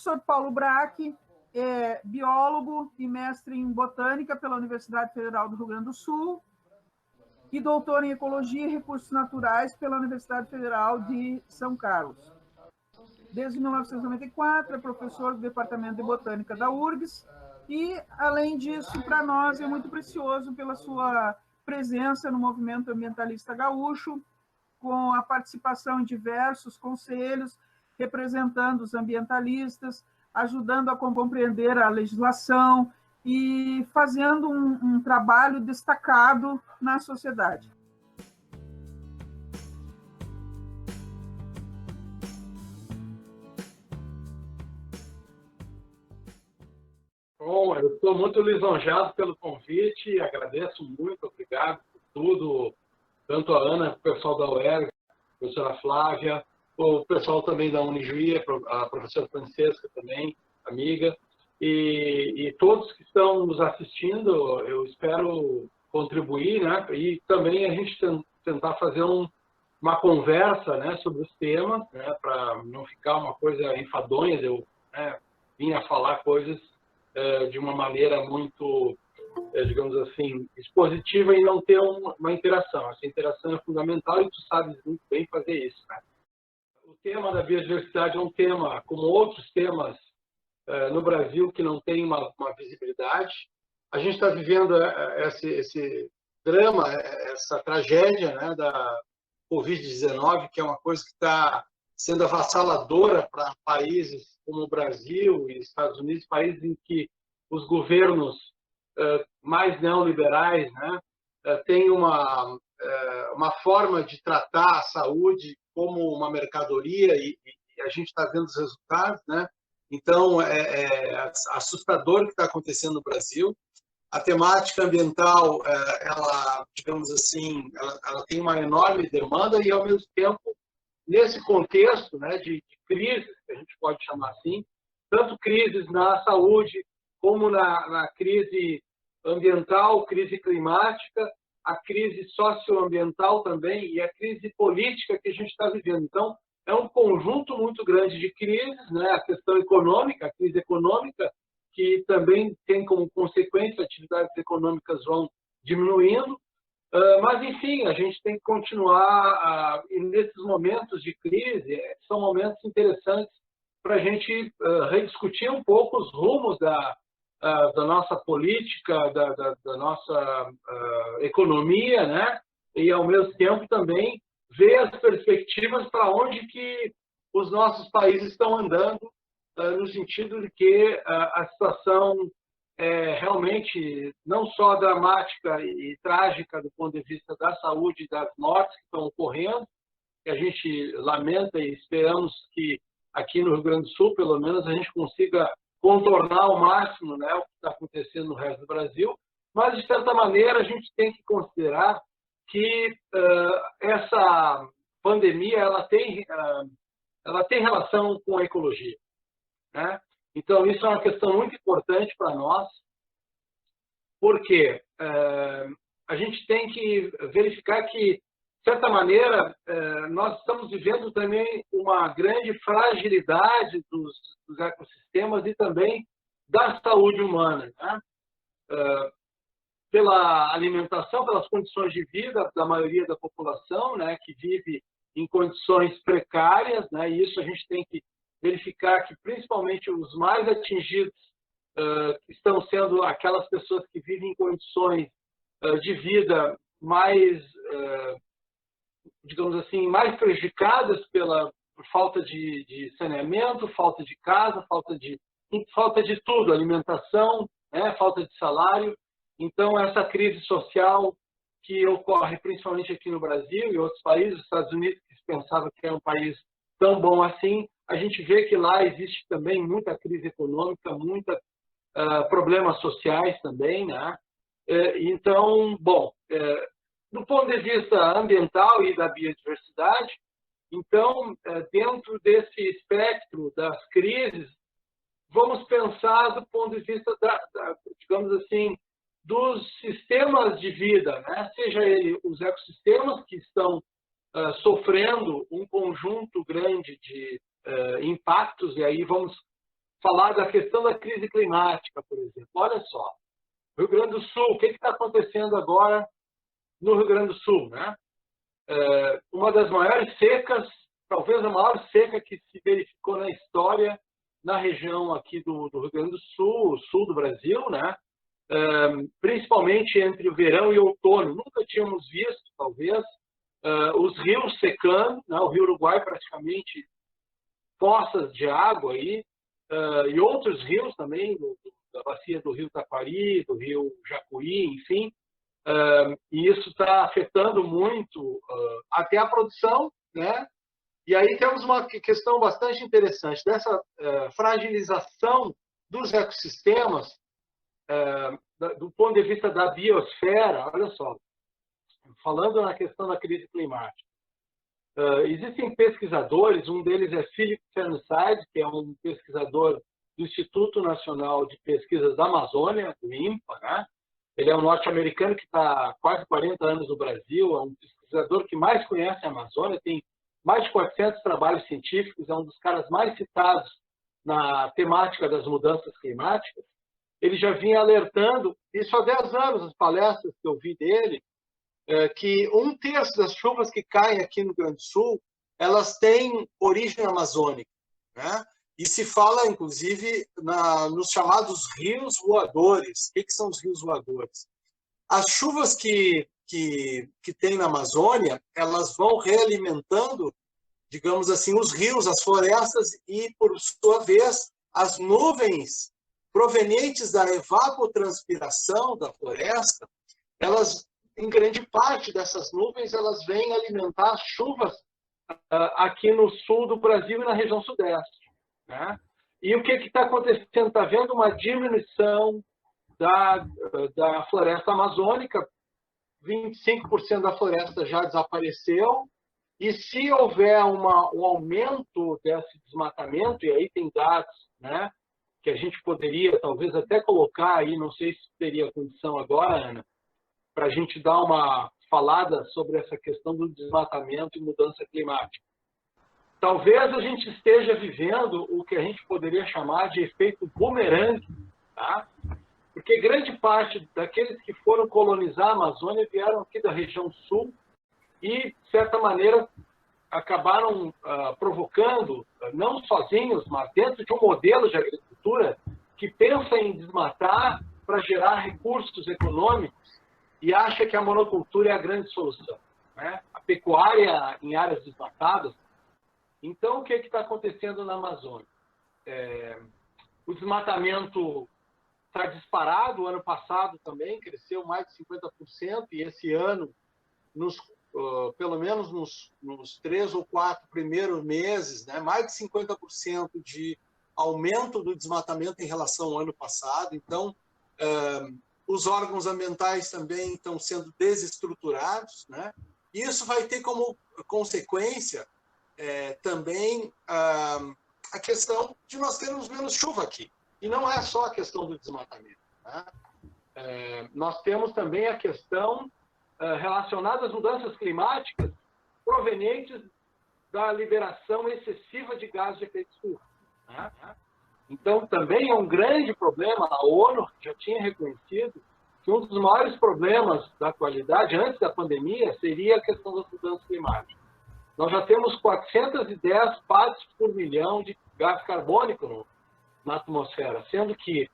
professor Paulo Braque é biólogo e mestre em botânica pela Universidade Federal do Rio Grande do Sul e doutor em ecologia e recursos naturais pela Universidade Federal de São Carlos. Desde 1994 é professor do Departamento de Botânica da URGS e, além disso, para nós é muito precioso pela sua presença no movimento ambientalista gaúcho, com a participação em diversos conselhos, representando os ambientalistas, ajudando a compreender a legislação e fazendo um trabalho destacado na sociedade. Bom, eu estou muito lisonjeado pelo convite, agradeço muito, obrigado por tudo, tanto a Ana, o pessoal da UERJ, a professora Flávia, o pessoal também da Unijuí, a professora Francesca também, amiga, e todos que estão nos assistindo, eu espero contribuir, né? E também a gente tentar fazer uma conversa, né, sobre os temas, né, para não ficar uma coisa enfadonha, eu vim a falar coisas de uma maneira muito, digamos assim, expositiva e não ter uma interação. Essa interação é fundamental e tu sabes muito bem fazer isso, né? O tema da biodiversidade é um tema, como outros temas no Brasil, que não tem uma visibilidade. A gente está vivendo esse drama, essa tragédia, né, da Covid-19, que é uma coisa que está sendo avassaladora para países como o Brasil e Estados Unidos, países em que os governos mais neoliberais, né, têm uma forma de tratar a saúde como uma mercadoria e a gente está vendo os resultados, né? Então, é assustador o que está acontecendo no Brasil. A temática ambiental, ela, digamos assim, ela tem uma enorme demanda e, ao mesmo tempo, nesse contexto, né, de crise, que a gente pode chamar assim, tanto crises na saúde como na crise ambiental, crise climática, a crise socioambiental também e a crise política que a gente está vivendo. Então, é um conjunto muito grande de crises, né? A questão econômica, a crise econômica, que também tem como consequência atividades econômicas vão diminuindo, mas, enfim, a gente tem que continuar, e nesses momentos de crise, são momentos interessantes para a gente rediscutir um pouco os rumos da nossa política, da nossa economia, né? E, ao mesmo tempo, também ver as perspectivas para onde que os nossos países estão andando, no sentido de que a situação é realmente não só dramática e trágica do ponto de vista da saúde e das mortes que estão ocorrendo, que a gente lamenta e esperamos que aqui no Rio Grande do Sul, pelo menos, a gente consiga contornar ao máximo, né, o que está acontecendo no resto do Brasil, mas, de certa maneira, a gente tem que considerar que essa pandemia ela tem relação com a ecologia, né? Então, isso é uma questão muito importante para nós, porque a gente tem que verificar que, de certa maneira, nós estamos vivendo também uma grande fragilidade dos ecossistemas e também da saúde humana, né? Pela alimentação, pelas condições de vida da maioria da população, né, que vive em condições precárias, né, e isso a gente tem que verificar que, principalmente, os mais atingidos estão sendo aquelas pessoas que vivem em condições de vida mais, digamos assim, mais prejudicadas por falta de saneamento, falta de casa, falta de tudo, alimentação, né, falta de salário. Então, essa crise social que ocorre principalmente aqui no Brasil e outros países, os Estados Unidos, que se pensava que era um país tão bom assim, a gente vê que lá existe também muita crise econômica, muitos problemas sociais também, né? Então, bom, do ponto de vista ambiental e da biodiversidade, então, dentro desse espectro das crises, vamos pensar do ponto de vista, digamos assim, dos sistemas de vida, né? Seja ele os ecossistemas que estão sofrendo um conjunto grande de impactos, e aí vamos falar da questão da crise climática, por exemplo. Olha só, Rio Grande do Sul, o que está acontecendo agora no Rio Grande do Sul, né? Uma das maiores secas, talvez a maior seca que se verificou na história na região aqui do Rio Grande do Sul, sul do Brasil, né? Principalmente entre o verão e o outono. Nunca tínhamos visto, talvez, os rios secando, né? O Rio Uruguai praticamente poças de água aí, e outros rios também, da bacia do Rio Taquari, do Rio Jacuí, enfim, e isso está afetando muito até a produção, né? E aí temos uma questão bastante interessante dessa fragilização dos ecossistemas do ponto de vista da biosfera. Olha só, falando na questão da crise climática, existem pesquisadores, um deles é Philip Fernside, que é um pesquisador do Instituto Nacional de Pesquisas da Amazônia, do INPA, né? Ele é um norte-americano que está há quase 40 anos no Brasil, é um pesquisador que mais conhece a Amazônia, tem mais de 400 trabalhos científicos, é um dos caras mais citados na temática das mudanças climáticas. Ele já vinha alertando, isso há 10 anos, as palestras que eu vi dele, que 1/3 das chuvas que caem aqui no Rio Grande do Sul, elas têm origem amazônica, né? E se fala, inclusive, nos chamados rios voadores. O que são os rios voadores? As chuvas que tem na Amazônia, elas vão realimentando, digamos assim, os rios, as florestas e, por sua vez, as nuvens provenientes da evapotranspiração da floresta, elas, em grande parte dessas nuvens, elas vêm alimentar as chuvas aqui no sul do Brasil e na região sudeste, né? E o que está acontecendo? Está havendo uma diminuição da floresta amazônica, 25% da floresta já desapareceu, e se houver um aumento desse desmatamento, e aí tem dados, né, que a gente poderia talvez até colocar aí, não sei se teria condição agora, Ana, para a gente dar uma falada sobre essa questão do desmatamento e mudança climática. Talvez a gente esteja vivendo o que a gente poderia chamar de efeito bumerangue, tá? Porque grande parte daqueles que foram colonizar a Amazônia vieram aqui da região sul e, de certa maneira, acabaram provocando, não sozinhos, mas dentro de um modelo de agricultura que pensa em desmatar para gerar recursos econômicos e acha que a monocultura é a grande solução, né? A pecuária em áreas desmatadas. Então, o que está acontecendo na Amazônia? O desmatamento está disparado. O ano passado também cresceu mais de 50%, e esse ano, pelo menos nos 3 ou 4 primeiros meses, né, mais de 50% de aumento do desmatamento em relação ao ano passado. Então, os órgãos ambientais também estão sendo desestruturados, né? Isso vai ter como consequência também a questão de nós termos menos chuva aqui. E não é só a questão do desmatamento, né? Nós temos também a questão relacionada às mudanças climáticas provenientes da liberação excessiva de gases de efeito estufa, né? Então, também é um grande problema. A ONU já tinha reconhecido que um dos maiores problemas da atualidade, antes da pandemia, seria a questão das mudanças climáticas. Nós já temos 410 partes por milhão de gás carbônico na atmosfera, sendo que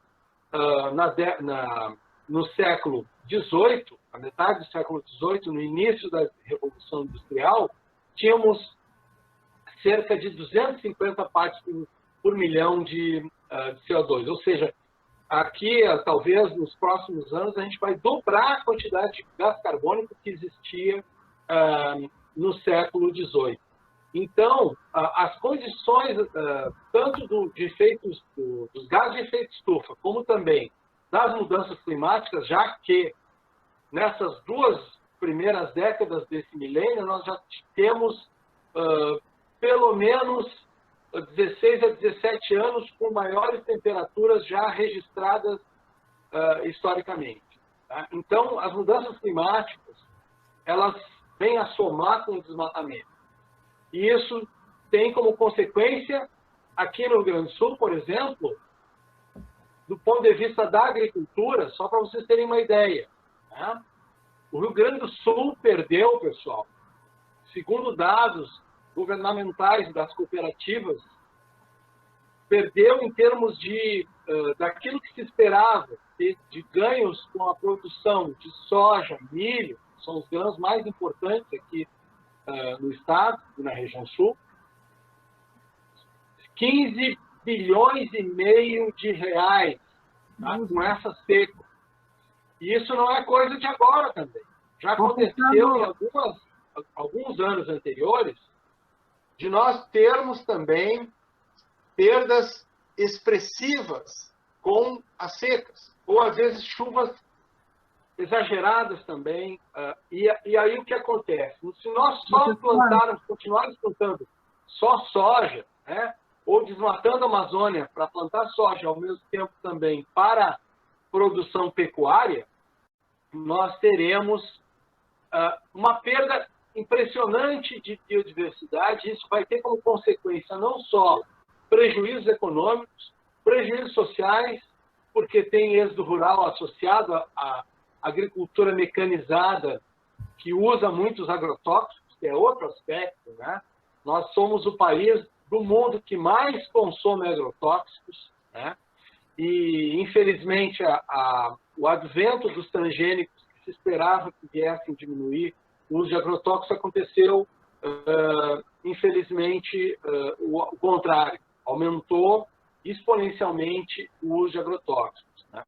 no século XVIII, na metade do século XVIII, no início da Revolução Industrial, tínhamos cerca de 250 partes por milhão de CO2. Ou seja, aqui, talvez, nos próximos anos, a gente vai dobrar a quantidade de gás carbônico que existia no século XVIII. Então, as condições, tanto dos gases de efeito estufa, como também das mudanças climáticas, já que nessas 2 primeiras décadas desse milênio, nós já temos pelo menos 16 a 17 anos com maiores temperaturas já registradas historicamente, tá? Então, as mudanças climáticas, elas vêm a somar com o desmatamento. E isso tem como consequência aqui no Rio Grande do Sul, por exemplo, do ponto de vista da agricultura, só para vocês terem uma ideia, né? O Rio Grande do Sul perdeu, pessoal, segundo dados governamentais das cooperativas, perdeu em termos de daquilo que se esperava, de ganhos com a produção de soja, milho, que são os grãos mais importantes aqui no estado e na região sul, 15 bilhões e meio de reais, tá, com essa seca. E isso não é coisa de agora também. Já aconteceu em alguns anos anteriores de nós termos também perdas expressivas com as secas, ou às vezes chuvas exageradas também. E aí o que acontece? Se nós só plantarmos, continuarmos plantando só soja, né, ou desmatando a Amazônia para plantar soja ao mesmo tempo também para produção pecuária, nós teremos uma perda impressionante de biodiversidade. Isso vai ter como consequência não só prejuízos econômicos, prejuízos sociais, porque tem êxodo rural associado à agricultura mecanizada, que usa muitos agrotóxicos, que é outro aspecto, né? Nós somos o país do mundo que mais consome agrotóxicos, né? E, infelizmente, o advento dos transgênicos, que se esperava que viessem diminuir o uso de agrotóxicos, aconteceu, infelizmente, o contrário. Aumentou exponencialmente o uso de agrotóxicos, né?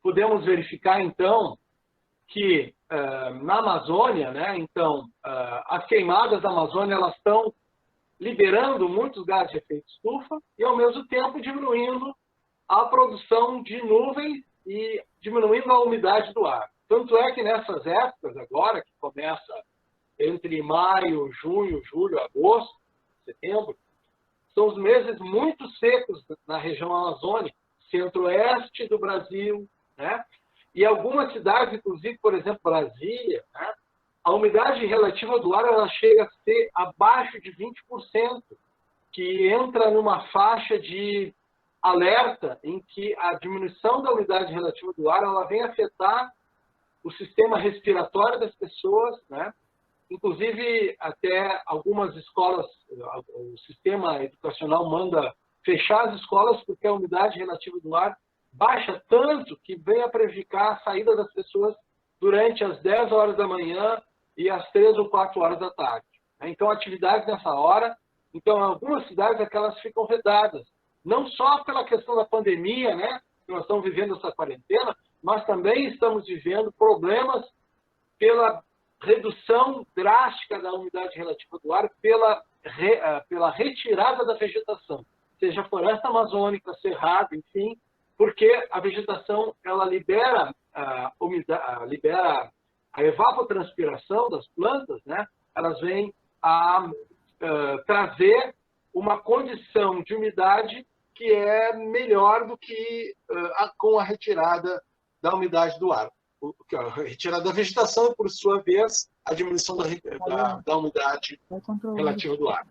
Podemos verificar, então, que na Amazônia, né, então, as queimadas da Amazônia elas estão liberando muitos gases de efeito estufa e, ao mesmo tempo, diminuindo a produção de nuvens e diminuindo a umidade do ar. Tanto é que nessas épocas, agora, que começa entre maio, junho, julho, agosto, setembro, são os meses muito secos na região amazônica, centro-oeste do Brasil, né? E algumas cidades, inclusive, por exemplo, Brasília, né? A umidade relativa do ar ela chega a ser abaixo de 20%, que entra numa faixa de alerta em que a diminuição da umidade relativa do ar ela vem afetar o sistema respiratório das pessoas, né? Inclusive, até algumas escolas, o sistema educacional manda fechar as escolas porque a umidade relativa do ar baixa tanto que vem a prejudicar a saída das pessoas durante as 10 horas da manhã e as 3 ou 4 horas da tarde. Então, atividades nessa hora, então, em algumas cidades, aquelas ficam vedadas. Não só pela questão da pandemia, né, que nós estamos vivendo essa quarentena, mas também estamos vivendo problemas pela redução drástica da umidade relativa do ar, pela retirada da vegetação, seja floresta amazônica, cerrado, enfim, porque a vegetação ela libera a evapotranspiração das plantas, né? Elas vêm a trazer uma condição de umidade que é melhor do que com a retirada da umidade do ar. A retirada da vegetação e, por sua vez, a diminuição da umidade relativa do ar.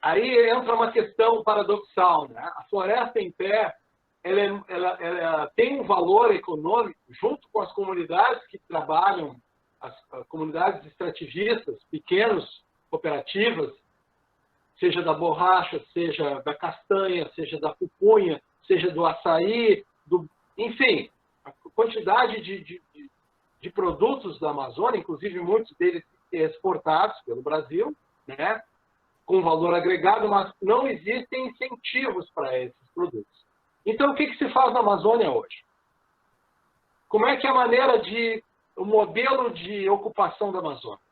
Aí entra uma questão paradoxal, né? A floresta em pé ela tem um valor econômico junto com as comunidades que trabalham, as comunidades extrativistas, pequenas cooperativas, seja da borracha, seja da castanha, seja da pupunha, seja do açaí, enfim, a quantidade de produtos da Amazônia, inclusive muitos deles exportados pelo Brasil, né, com valor agregado, mas não existem incentivos para esses produtos. Então, o que se faz na Amazônia hoje? Como é que é a maneira o modelo de ocupação da Amazônia?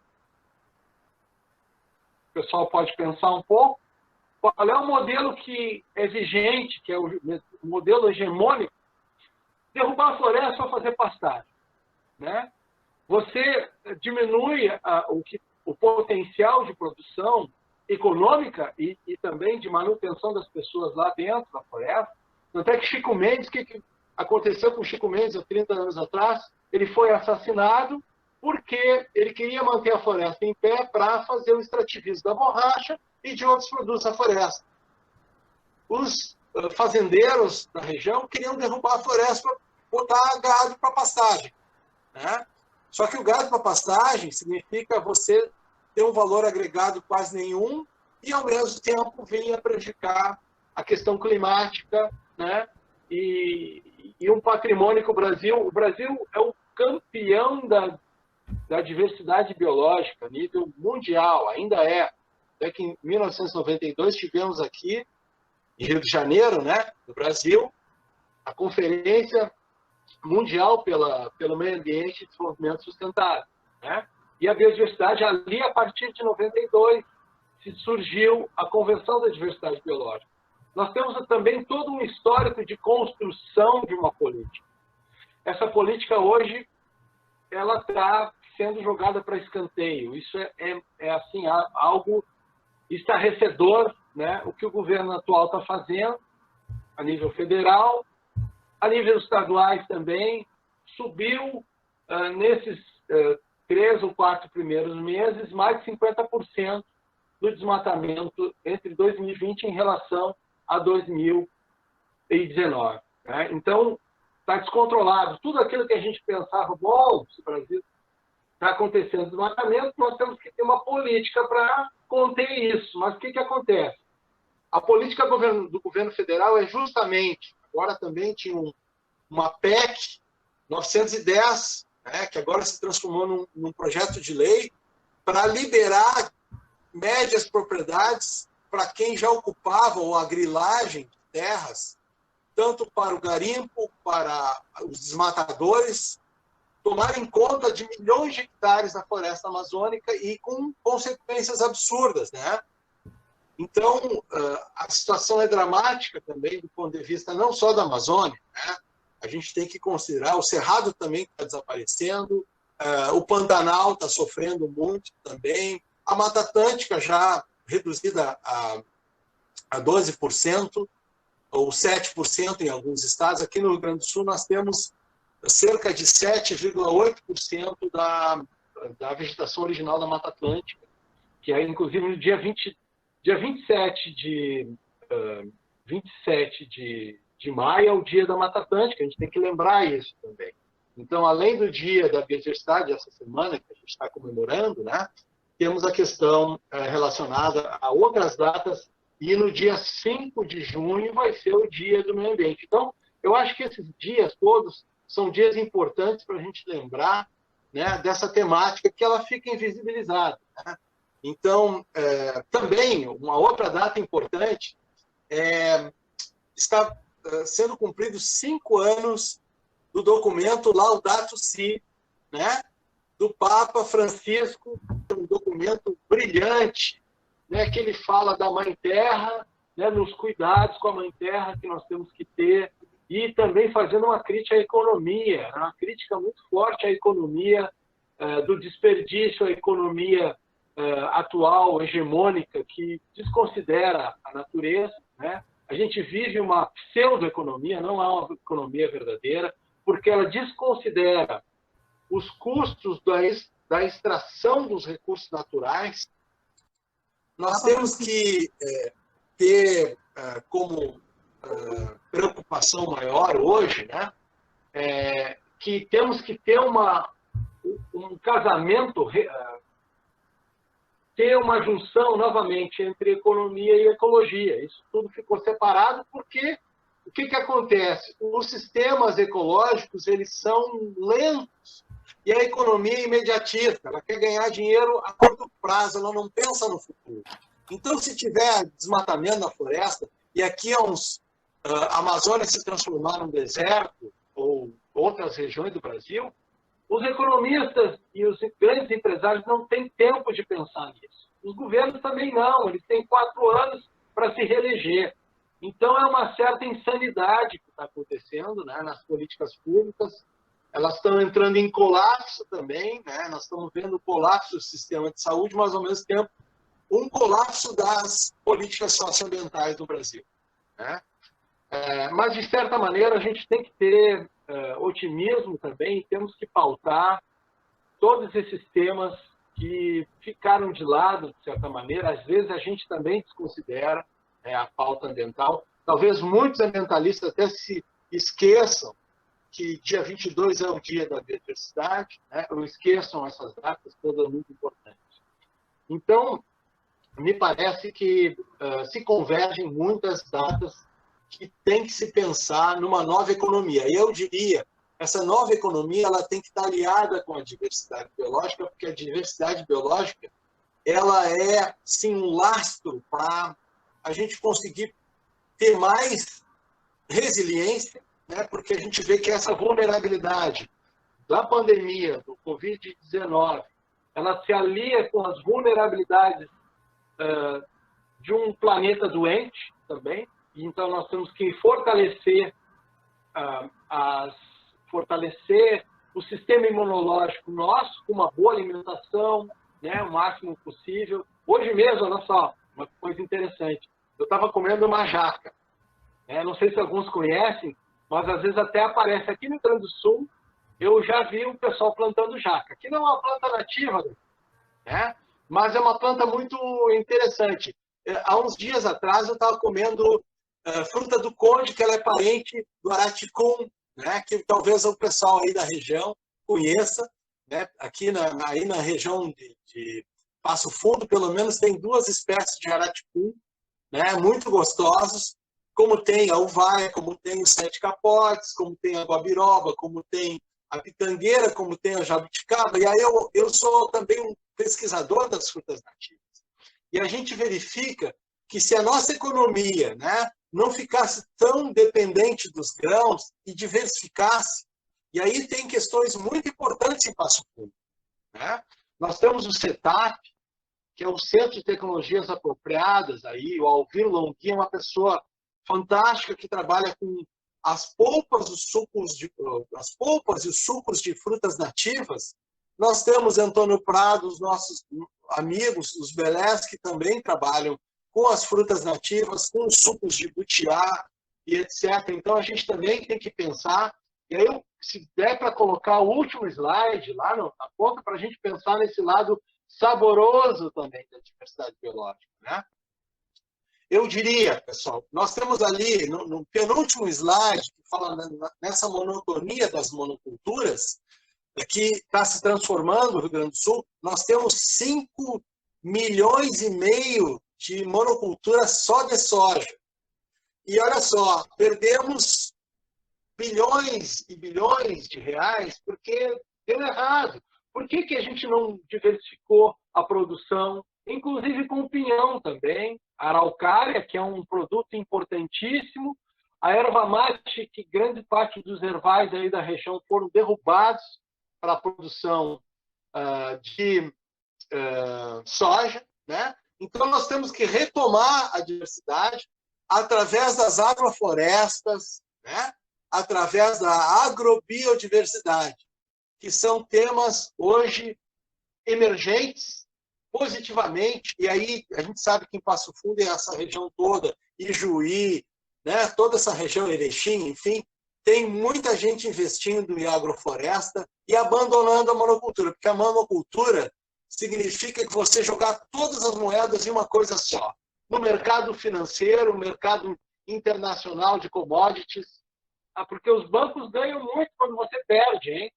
O pessoal pode pensar um pouco. Qual é o modelo que é vigente, que é o modelo hegemônico? Derrubar a floresta para fazer pastagem, né? Você diminui o potencial de produção econômica e também de manutenção das pessoas lá dentro da floresta. Até que Chico Mendes, o que aconteceu com Chico Mendes há 30 anos atrás? Ele foi assassinado porque ele queria manter a floresta em pé para fazer o extrativismo da borracha e de outros produtos da floresta. os fazendeiros da região queriam derrubar a floresta para botar gado para pastagem, né? Só que o gado para pastagem significa você ter um valor agregado quase nenhum e, ao mesmo tempo, vinha prejudicar a questão climática, né? E um patrimônio que o Brasil é o campeão da diversidade biológica a nível mundial, ainda é. Até que em 1992 tivemos aqui, em Rio de Janeiro, né, no Brasil, a Conferência Mundial pelo Meio Ambiente e Desenvolvimento Sustentável, né? E a biodiversidade, ali, a partir de 92, surgiu a Convenção da Diversidade Biológica. Nós temos também todo um histórico de construção de uma política. Essa política, hoje, ela está sendo jogada para escanteio. Isso é assim, algo estarrecedor, né? O que o governo atual está fazendo, a nível federal, a nível estaduais também, subiu nesses 3 ou 4 primeiros meses mais de 50% do desmatamento entre 2020 em relação a 2019. Né? Então, está descontrolado. Tudo aquilo que a gente pensava, bom, se o Brasil está acontecendo desmatamento, nós temos que ter uma política para conter isso. Mas o que acontece? A política do governo federal é justamente, agora também tinha uma PEC 910, né, que agora se transformou num projeto de lei para liberar médias propriedades para quem já ocupava ou a grilagem de terras, tanto para o garimpo, para os desmatadores, tomarem conta de milhões de hectares da floresta amazônica e com consequências absurdas, né? Então, a situação é dramática também do ponto de vista não só da Amazônia, né? A gente tem que considerar o Cerrado também está desaparecendo, o Pantanal está sofrendo muito também, a Mata Atlântica já reduzida a 12%, ou 7% em alguns estados. Aqui no Rio Grande do Sul nós temos cerca de 7,8% da vegetação original da Mata Atlântica, que é, inclusive, no dia 27 de maio é o dia da Mata Atlântica, a gente tem que lembrar isso também. Então, além do dia da biodiversidade, essa semana que a gente está comemorando, né, temos a questão relacionada a outras datas, e no dia 5 de junho vai ser o dia do meio ambiente. Então, eu acho que esses dias todos são dias importantes para a gente lembrar, né, dessa temática que ela fica invisibilizada, né? Então, também, uma outra data importante, está sendo cumpridos 5 anos do documento Laudato Si, né, do Papa Francisco, um documento brilhante, né, que ele fala da Mãe Terra, né, nos cuidados com a Mãe Terra que nós temos que ter, e também fazendo uma crítica à economia, uma crítica muito forte à economia do desperdício, à economia atual, hegemônica, que desconsidera a natureza, né? A gente vive uma pseudoeconomia, não há uma economia verdadeira, porque ela desconsidera os custos da extração dos recursos naturais. Nós temos que ter como preocupação maior hoje, né, que temos que ter um casamento, ter uma junção novamente entre economia e ecologia. Isso tudo ficou separado porque o que acontece? Os sistemas ecológicos, eles são lentos e a economia é imediatista. Ela quer ganhar dinheiro a curto prazo, ela não pensa no futuro. Então, se tiver desmatamento na floresta, e aqui a Amazônia se transformar num deserto, ou outras regiões do Brasil, os economistas e os grandes empresários não têm tempo de pensar nisso. Os governos também não, eles têm 4 anos para se reeleger. Então, é uma certa insanidade que está acontecendo, né, nas políticas públicas. Elas estão entrando em colapso também, né? Nós estamos vendo o colapso do sistema de saúde, mas, ao mesmo tempo, um colapso das políticas socioambientais do Brasil, né? Mas, de certa maneira, a gente tem que ter otimismo também, e temos que pautar todos esses temas que ficaram de lado, de certa maneira. Às vezes, a gente também desconsidera a pauta ambiental, Talvez muitos ambientalistas até se esqueçam que dia 22 é o dia da biodiversidade, né? Ou esqueçam essas datas todas muito importantes. Então, me parece que se convergem muitas datas que tem que se pensar numa nova economia. E eu diria, essa nova economia ela tem que estar aliada com a diversidade biológica, porque a diversidade biológica ela é, sim, um lastro para a gente conseguir ter mais resiliência, né? Porque a gente vê que essa vulnerabilidade da pandemia, do Covid-19, ela se alia com as vulnerabilidades de um planeta doente também, e então nós temos que fortalecer fortalecer o sistema imunológico nosso com uma boa alimentação, né, o máximo possível. Hoje mesmo, olha só, uma coisa interessante, eu estava comendo uma jaca, né? Não sei se alguns conhecem, mas às vezes até aparece aqui no Rio Grande do Sul, eu já vi o pessoal plantando jaca, que não é uma planta nativa, né? Mas é uma planta muito interessante. Há uns dias atrás eu estava comendo fruta do conde, que ela é parente do araticum, né? Que talvez o pessoal aí da região conheça, né? Aqui aí na região de Passo Fundo, pelo menos, tem 2 espécies de araticum, né? Muito gostosos, como tem a uvaia, como tem os 7 capotes, como tem a guabiroba, como tem a pitangueira, como tem a jabuticaba. E aí eu sou também um pesquisador das frutas nativas. E a gente verifica que se a nossa economia, né, não ficasse tão dependente dos grãos e diversificasse, e aí tem questões muito importantes em Passo Fundo, né? Nós temos o CETAP, que é o Centro de Tecnologias Apropriadas, aí, o Alvir Longhi é uma pessoa fantástica que trabalha com as polpas, as polpas e os sucos de frutas nativas. Nós temos Antônio Prado, os nossos amigos, os Belés, que também trabalham com as frutas nativas, com os sucos de butiá e etc. Então, a gente também tem que pensar, e aí, se der para colocar o último slide lá na ponta, para a gente pensar nesse lado saboroso também da diversidade biológica, né? Eu diria, pessoal, nós temos ali, no penúltimo slide, que fala nessa monotonia das monoculturas, que está se transformando no Rio Grande do Sul, nós temos 5,5 milhões de monoculturas só de soja. E olha só, perdemos bilhões e bilhões de reais porque deu errado. Por que a gente não diversificou a produção, inclusive com o pinhão também, a araucária, que é um produto importantíssimo, a erva mate, que grande parte dos ervais aí da região foram derrubados para a produção de soja, né? Então, nós temos que retomar a diversidade através das agroflorestas, né? Através da agrobiodiversidade, que são temas hoje emergentes positivamente, e aí a gente sabe que em Passo Fundo e essa região toda, Ijuí, né, toda essa região, Erechim, enfim, tem muita gente investindo em agrofloresta e abandonando a monocultura, porque a monocultura significa que você jogar todas as moedas em uma coisa só. No mercado financeiro, no mercado internacional de commodities, porque os bancos ganham muito quando você perde, hein?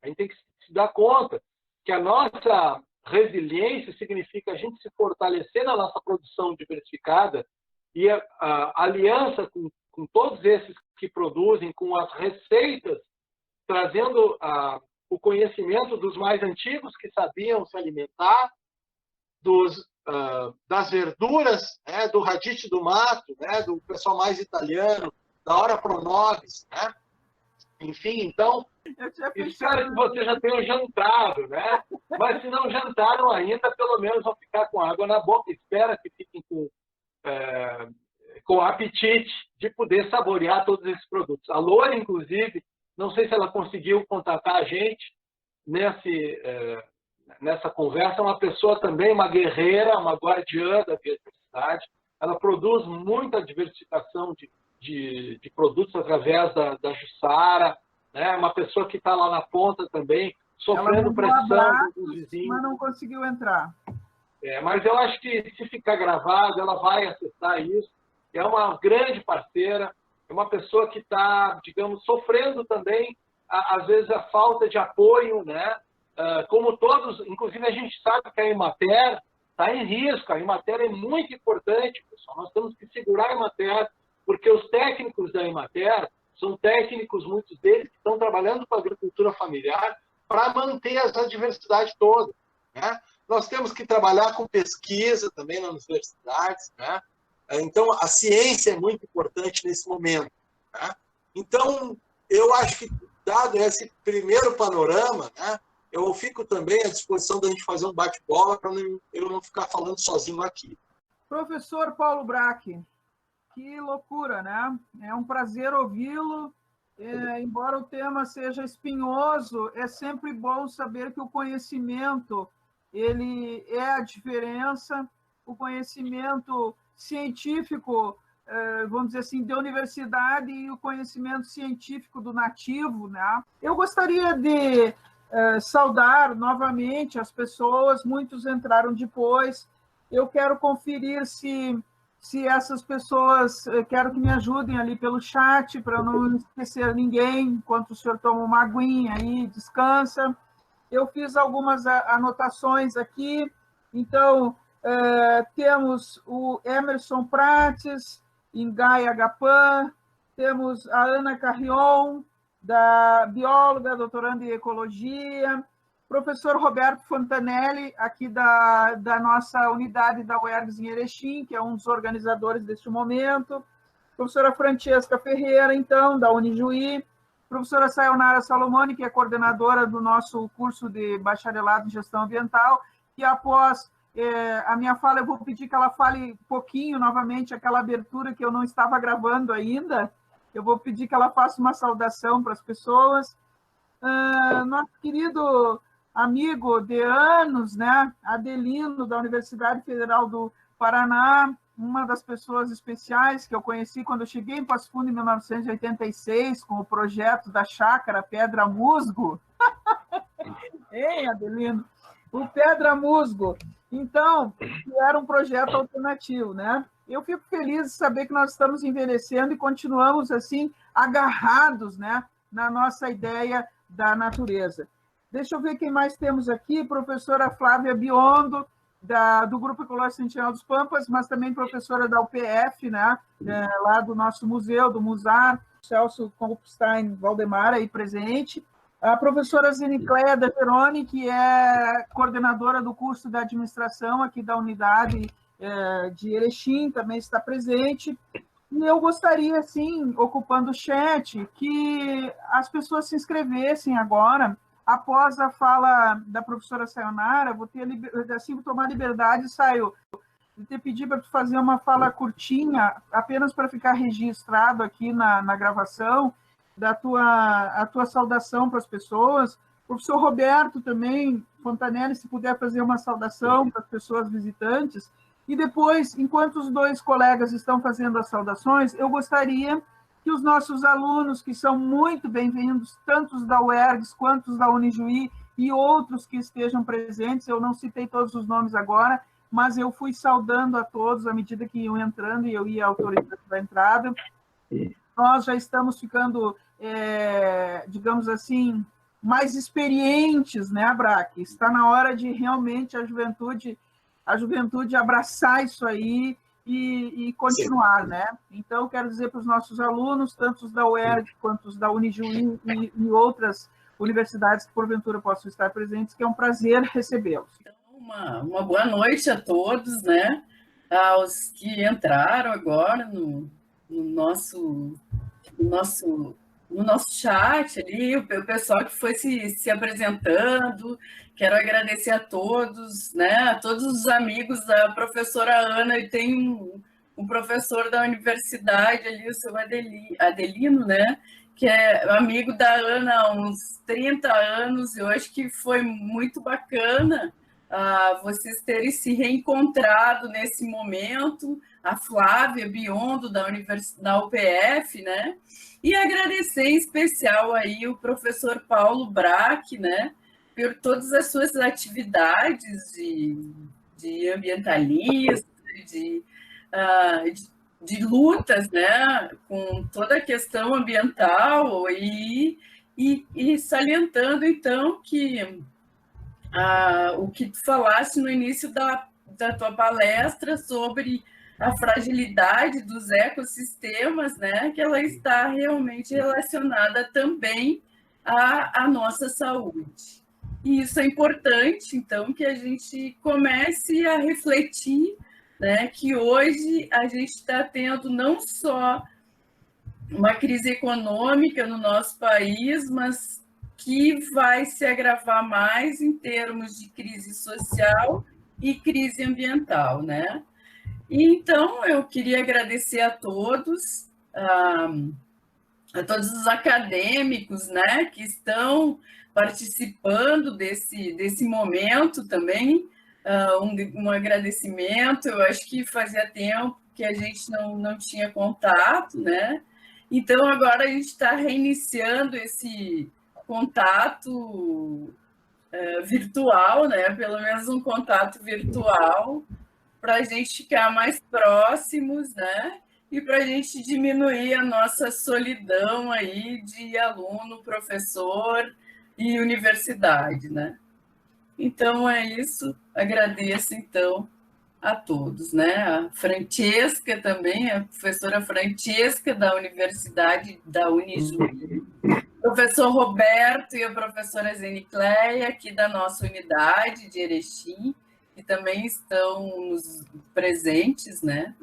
A gente tem que se dar conta que a nossa resiliência significa a gente se fortalecer na nossa produção diversificada e a aliança com todos esses que produzem, com as receitas, trazendo o conhecimento dos mais antigos que sabiam se alimentar, das verduras, né, do radicchio do mato, né, do pessoal mais italiano, da Ora Pro Nobis, né? Enfim, então, espero que vocês já tenham jantado, né? Mas se não jantaram ainda, pelo menos vão ficar com água na boca. Espero que fiquem com apetite de poder saborear todos esses produtos. A Loura, inclusive, não sei se ela conseguiu contatar a gente nessa conversa, é uma pessoa também, uma guerreira, uma guardiã da biodiversidade. Ela produz muita diversificação de produtos através da Jussara, né? Uma pessoa que está lá na ponta também, sofrendo pressão dos vizinhos. Mas não conseguiu entrar. Mas eu acho que, se ficar gravado, ela vai acessar isso. é uma grande parceira, é uma pessoa que está, digamos, sofrendo também, às vezes, a falta de apoio, né? Como todos, inclusive a gente sabe que a Emater está em risco, a Emater é muito importante, pessoal, nós temos que segurar a Emater, porque os técnicos da Emater são técnicos, muitos deles, que estão trabalhando com a agricultura familiar para manter essa diversidade toda, né? Nós temos que trabalhar com pesquisa também nas universidades, né? Então, a ciência é muito importante nesse momento, né? Então, eu acho que, dado esse primeiro panorama, né, eu fico também à disposição da gente fazer um bate-bola para eu não ficar falando sozinho aqui. Professor Paulo Braque, que loucura, né? É um prazer ouvi-lo. Embora o tema seja espinhoso, é sempre bom saber que o conhecimento ele é a diferença. O conhecimento científico, vamos dizer assim, da universidade e o conhecimento científico do nativo, né? Eu gostaria de saudar novamente as pessoas, muitos entraram depois. Eu quero conferir se essas pessoas, quero que me ajudem ali pelo chat, para não esquecer ninguém, enquanto o senhor toma uma aguinha aí, descansa. Eu fiz algumas anotações aqui, então, temos o Emerson Prates, em Gaia Gapan, temos a Ana Carrion, da bióloga, doutoranda em ecologia, professor Roberto Fontanelli, aqui da nossa unidade da UERGS em Erechim, que é um dos organizadores deste momento, professora Francesca Ferreira, então, da Unijuí, professora Sayonara Salomone, que é coordenadora do nosso curso de bacharelado em gestão ambiental, e após a minha fala, eu vou pedir que ela fale pouquinho, novamente, aquela abertura que eu não estava gravando ainda, eu vou pedir que ela faça uma saudação para as pessoas. Nosso querido amigo de anos, né, Adelino, da Universidade Federal do Paraná, uma das pessoas especiais que eu conheci quando eu cheguei em Passo Fundo em 1986, com o projeto da Chácara Pedra Musgo. Ei, Adelino! O Pedra Musgo. Então, era um projeto alternativo, né? Eu fico feliz de saber que nós estamos envelhecendo e continuamos, assim, agarrados, né, na nossa ideia da natureza. Deixa eu ver quem mais temos aqui. Professora Flávia Biondo, do Grupo Ecológico Sentinela dos Pampas, mas também professora da UPF, né, lá do nosso museu, do Musar, Celso Kopstein Valdemar, aí presente. A professora Zenicléia da Veroni, que é coordenadora do curso de administração aqui da unidade de Erechim, também está presente. E eu gostaria, assim, ocupando o chat, que as pessoas se inscrevessem agora. Após a fala da professora Sayonara, vou ter assim, vou tomar liberdade, Saio, de te pedir para tu fazer uma fala curtinha, apenas para ficar registrado aqui na gravação, a tua saudação para as pessoas. O professor Roberto também, Fontanelli, se puder fazer uma saudação para as pessoas visitantes. E depois, enquanto os dois colegas estão fazendo as saudações, eu gostaria que os nossos alunos, que são muito bem-vindos, tanto os da UERGS quanto os da Unijuí e outros que estejam presentes, eu não citei todos os nomes agora, mas eu fui saudando a todos à medida que iam entrando e eu ia autorizando a entrada. Nós já estamos ficando, digamos assim, mais experientes, né, Braque? Está na hora de realmente a juventude abraçar isso aí e continuar, né? Então, quero dizer para os nossos alunos, tanto os da UERJ quanto os da Unijuí e outras universidades que porventura possam estar presentes, que é um prazer recebê-los. Então, uma boa noite a todos, né? Aos que entraram agora no nosso chat ali, o pessoal que foi se apresentando. Quero agradecer a todos, né? A todos os amigos da professora Ana, e tem um professor da universidade ali, o seu Adelino, né? Que é amigo da Ana há uns 30 anos, eu acho que foi muito bacana vocês terem se reencontrado nesse momento, a Flávia Biondo, da UPF, né? E agradecer em especial aí o professor Paulo Braque, né? Por todas as suas atividades de ambientalismo, de lutas, né, com toda a questão ambiental e salientando, então, que o que tu falaste no início da tua palestra sobre a fragilidade dos ecossistemas, né, que ela está realmente relacionada também à nossa saúde. E isso é importante, então, que a gente comece a refletir, né, que hoje a gente está tendo não só uma crise econômica no nosso país, mas que vai se agravar mais em termos de crise social e crise ambiental, né? E, então, eu queria agradecer a todos, a todos os acadêmicos, né, que estão participando desse momento também, um agradecimento. Eu acho que fazia tempo que a gente não tinha contato, né? Então, agora a gente está reiniciando esse contato virtual, né? Pelo menos um contato virtual, para a gente ficar mais próximos, né? E para a gente diminuir a nossa solidão aí de aluno, professor e universidade, né? Então, é isso. Agradeço, então, a todos, né? A Francesca também, a professora Francesca da Universidade da Unijuí, o professor Roberto e a professora Zenicleia, aqui da nossa unidade de Erechim, que também estão presentes, né?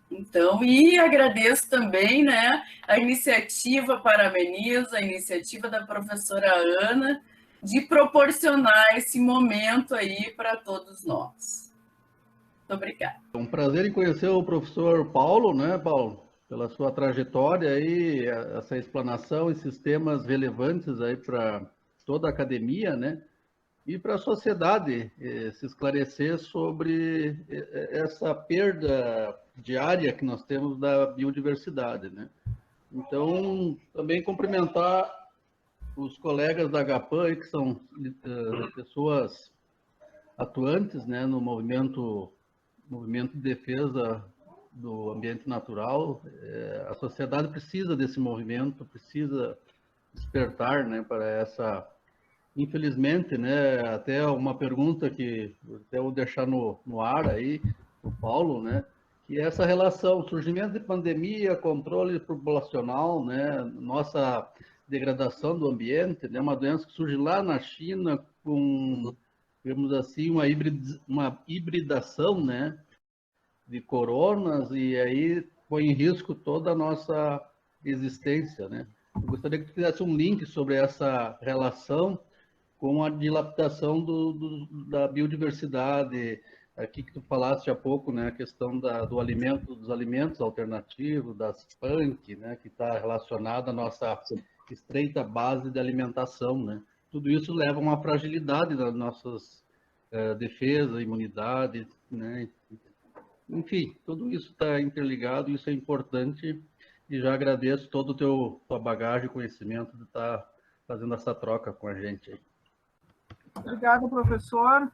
Então, e agradeço também, né, a iniciativa, parabenizo a iniciativa da professora Ana de proporcionar esse momento aí para todos nós. Muito obrigada. É um prazer em conhecer o professor Paulo, né, Paulo? Pela sua trajetória aí, essa explanação, esses temas relevantes aí para toda a academia, né? E para a sociedade se esclarecer sobre essa perda diária que nós temos da biodiversidade, né? Então, também cumprimentar os colegas da Agapan, que são pessoas atuantes, né, no movimento de defesa do ambiente natural. A sociedade precisa desse movimento, precisa despertar, né, para essa... Infelizmente, né, até uma pergunta que até vou deixar no ar aí, o Paulo, né, que é essa relação, surgimento de pandemia, controle populacional, né, nossa degradação do ambiente, né, uma doença que surge lá na China com, digamos assim, uma hibridação, né, de coronas, e aí põe em risco toda a nossa existência, né. Eu gostaria que tu fizesse um link sobre essa relação com a dilapidação da biodiversidade, aqui que tu falaste há pouco, né, a questão do alimento, dos alimentos alternativos, das PANC, né, que está relacionada à nossa estreita base de alimentação, né. Tudo isso leva a uma fragilidade das nossas defesas, imunidade, né. Enfim, tudo isso está interligado, isso é importante, e já agradeço todo o tua bagagem e conhecimento de estar fazendo essa troca com a gente aí. Obrigada, professor.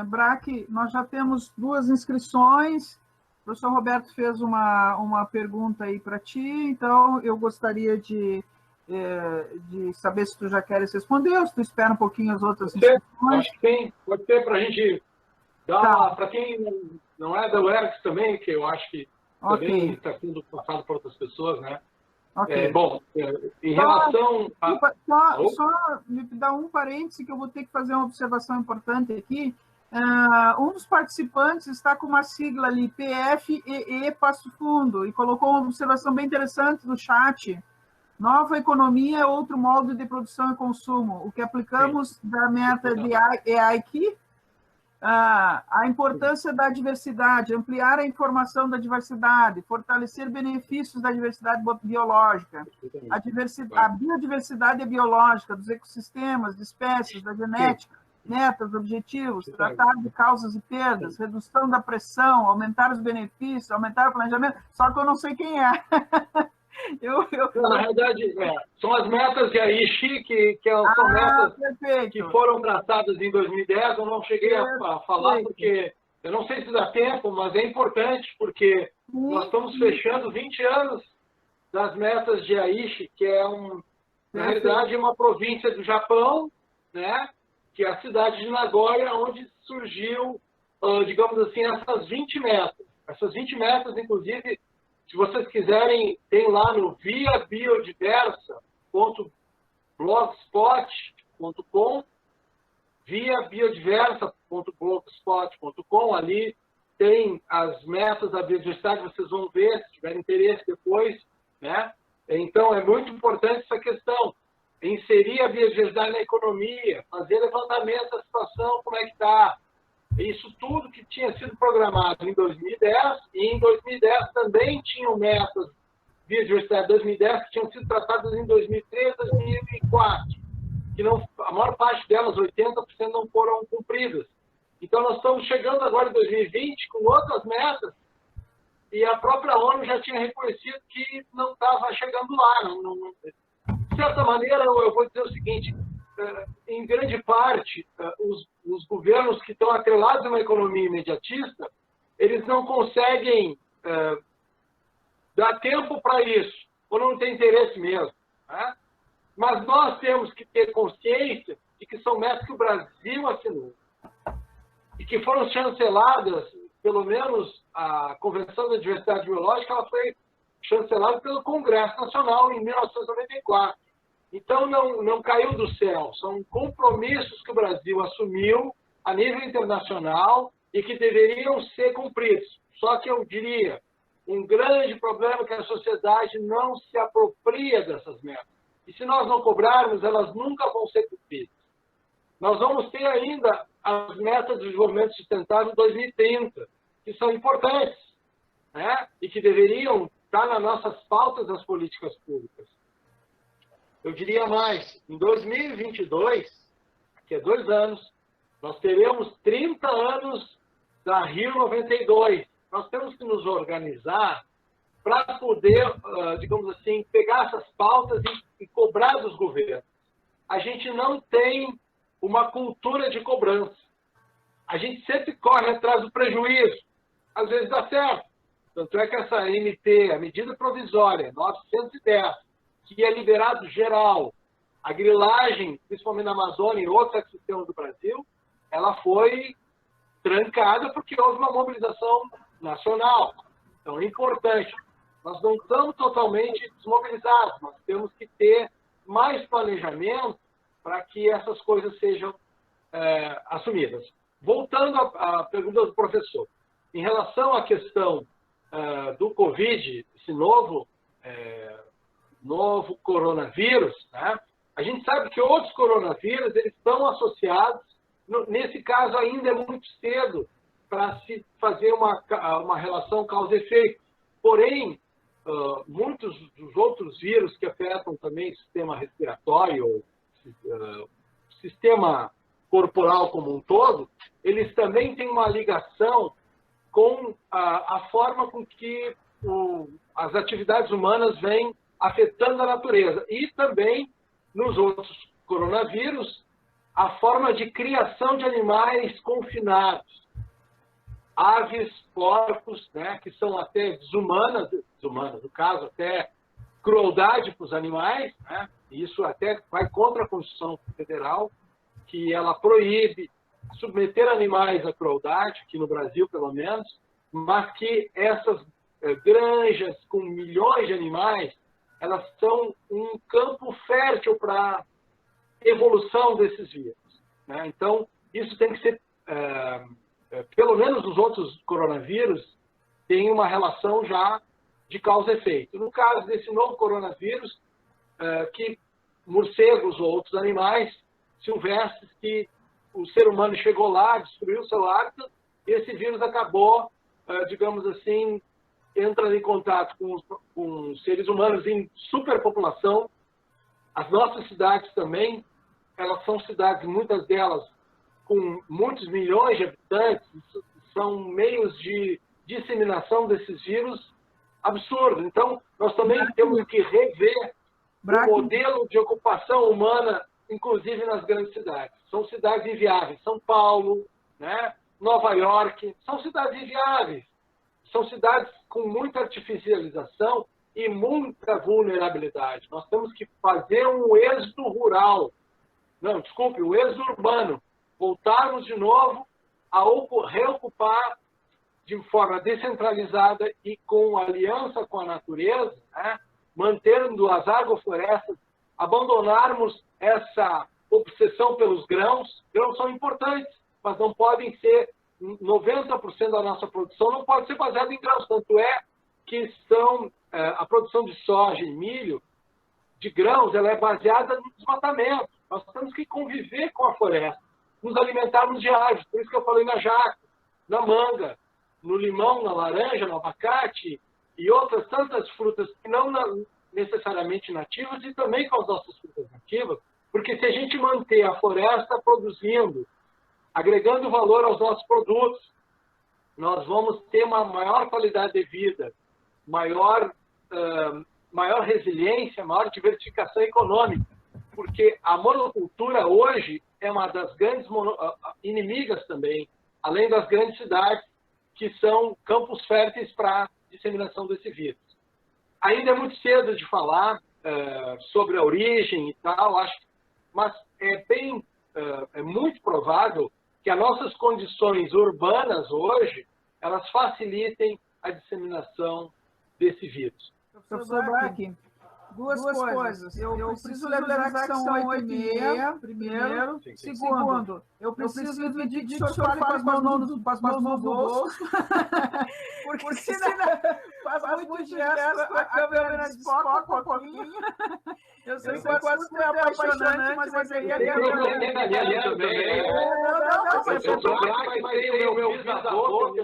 Braque, nós já temos 2 inscrições. O professor Roberto fez uma pergunta aí para ti, então eu gostaria de saber se tu já queres responder, ou se tu espera um pouquinho as outras inscrições. Acho que tem. Pode ter para a gente dar, para quem não é da UERGS também, que eu acho que também está sendo passado por outras pessoas, né? Okay. Bom, em relação a... Só me dá um parêntese que eu vou ter que fazer uma observação importante aqui. Um dos participantes está com uma sigla ali, PFEE Passo Fundo, e colocou uma observação bem interessante no chat. Nova economia é outro modo de produção e consumo. O que aplicamos da meta de EIC, a importância da diversidade, ampliar a informação da diversidade, fortalecer benefícios da diversidade biológica, a biodiversidade biológica dos ecossistemas, de espécies, da genética, metas, objetivos, tratar de causas e perdas, redução da pressão, aumentar os benefícios, aumentar o planejamento, só que eu não sei quem é. Na realidade, são as metas de Aichi, que são metas perfeito. Que foram traçadas em 2010, eu não cheguei a falar, porque Eu não sei se dá tempo, mas é importante, porque nós estamos fechando 20 anos das metas de Aichi, que é, na realidade, uma província do Japão, né? Que é a cidade de Nagoya, onde surgiu, digamos assim, essas 20 metas. Essas 20 metas, inclusive, se vocês quiserem, tem lá no viabiodiversa.blogspot.com, viabiodiversa.blogspot.com, ali tem as metas da biodiversidade, vocês vão ver, se tiverem interesse depois, né? Então, é muito importante essa questão, inserir a biodiversidade na economia, fazer levantamento da situação, como é que está. Isso tudo que tinha sido programado em 2010, e em 2010 também tinham metas biodiversidade 2010 que tinham sido tratadas em 2003, 2004, que não, a maior parte delas, 80%, não foram cumpridas. Então, nós estamos chegando agora em 2020 com outras metas, e a própria ONU já tinha reconhecido que não estava chegando lá. De certa maneira, eu vou dizer o seguinte, em grande parte, os governos que estão atrelados a uma economia imediatista, eles não conseguem dar tempo para isso, ou não tem interesse mesmo. Né? Mas nós temos que ter consciência de que são metas que o Brasil assinou e que foram chanceladas, pelo menos a Convenção da Diversidade Biológica, ela foi chancelada pelo Congresso Nacional em 1994. Então, não caiu do céu, são compromissos que o Brasil assumiu a nível internacional e que deveriam ser cumpridos. Só que eu diria, um grande problema é que a sociedade não se apropria dessas metas. E se nós não cobrarmos, elas nunca vão ser cumpridas. Nós vamos ter ainda as metas do desenvolvimento sustentável 2030, que são importantes, né? E que deveriam estar nas nossas pautas das políticas públicas. Eu diria mais, em 2022, daqui a 2 anos, nós teremos 30 anos da Rio 92. Nós temos que nos organizar para poder, digamos assim, pegar essas pautas e cobrar dos governos. A gente não tem uma cultura de cobrança. A gente sempre corre atrás do prejuízo. Às vezes dá certo. Tanto é que essa MP, a medida provisória 910, que é liberado geral, a grilagem, principalmente na Amazônia e outros ecossistemas do Brasil, ela foi trancada porque houve uma mobilização nacional. Então, é importante. Nós não estamos totalmente desmobilizados, nós temos que ter mais planejamento para que essas coisas sejam assumidas. Voltando à pergunta do professor, em relação à questão do Covid, esse novo coronavírus, né? A gente sabe que outros coronavírus eles estão associados, nesse caso ainda é muito cedo para se fazer uma relação causa-efeito. Porém, muitos dos outros vírus que afetam também o sistema respiratório, sistema corporal como um todo, eles também têm uma ligação com a forma com que as atividades humanas vêm afetando a natureza. E também, nos outros coronavírus, a forma de criação de animais confinados. Aves, porcos, né, que são até desumanas, no caso, até crueldade para os animais, né? Isso até vai contra a Constituição Federal, que ela proíbe submeter animais à crueldade, aqui no Brasil, pelo menos, mas que essas granjas com milhões de animais, elas são um campo fértil para a evolução desses vírus. Né? Então, isso tem que ser, pelo menos os outros coronavírus, tem uma relação já de causa e efeito. No caso desse novo coronavírus, que morcegos ou outros animais silvestres que o ser humano chegou lá, destruiu o seu hábitat, e esse vírus acabou, digamos assim, entrando em contato com seres humanos em superpopulação. As nossas cidades também, elas são cidades, muitas delas, com muitos milhões de habitantes, são meios de disseminação desses vírus absurdos. Então, nós também temos que rever o modelo de ocupação humana, inclusive nas grandes cidades. São cidades inviáveis. São Paulo, né? Nova York, são cidades inviáveis, são cidades com muita artificialização e muita vulnerabilidade. Nós temos que fazer um êxodo rural, não, desculpe, um êxodo urbano, voltarmos de novo a reocupar de forma descentralizada e com aliança com a natureza, né? Mantendo as agroflorestas, abandonarmos essa obsessão pelos grãos. Grãos são importantes, mas não podem ser 90% da nossa produção, não pode ser baseada em grãos. Tanto é que a produção de soja e milho, de grãos, ela é baseada no desmatamento. Nós temos que conviver com a floresta, nos alimentarmos de árvores. Por isso que eu falei na jaca, na manga, no limão, na laranja, no abacate e outras tantas frutas que não necessariamente nativas e também com as nossas frutas nativas, porque se a gente manter a floresta produzindo, agregando valor aos nossos produtos, nós vamos ter uma maior qualidade de vida, maior resiliência, maior diversificação econômica, porque a monocultura hoje é uma das grandes inimigas também, além das grandes cidades, que são campos férteis para a disseminação desse vírus. Ainda é muito cedo de falar sobre a origem e tal, mas é muito provável que as nossas condições urbanas hoje, elas facilitem a disseminação desse vírus. Professor Braque, duas coisas. Eu preciso lembrar que são 8h30, primeiro. Sim. Segundo, eu preciso pedir que o senhor fale com as mãos no bolso, porque senão faz muito gesto, a câmera desfoca um pouquinho. Eu sei que o assunto é apaixonante, mas aí a câmera... O meu bisavô,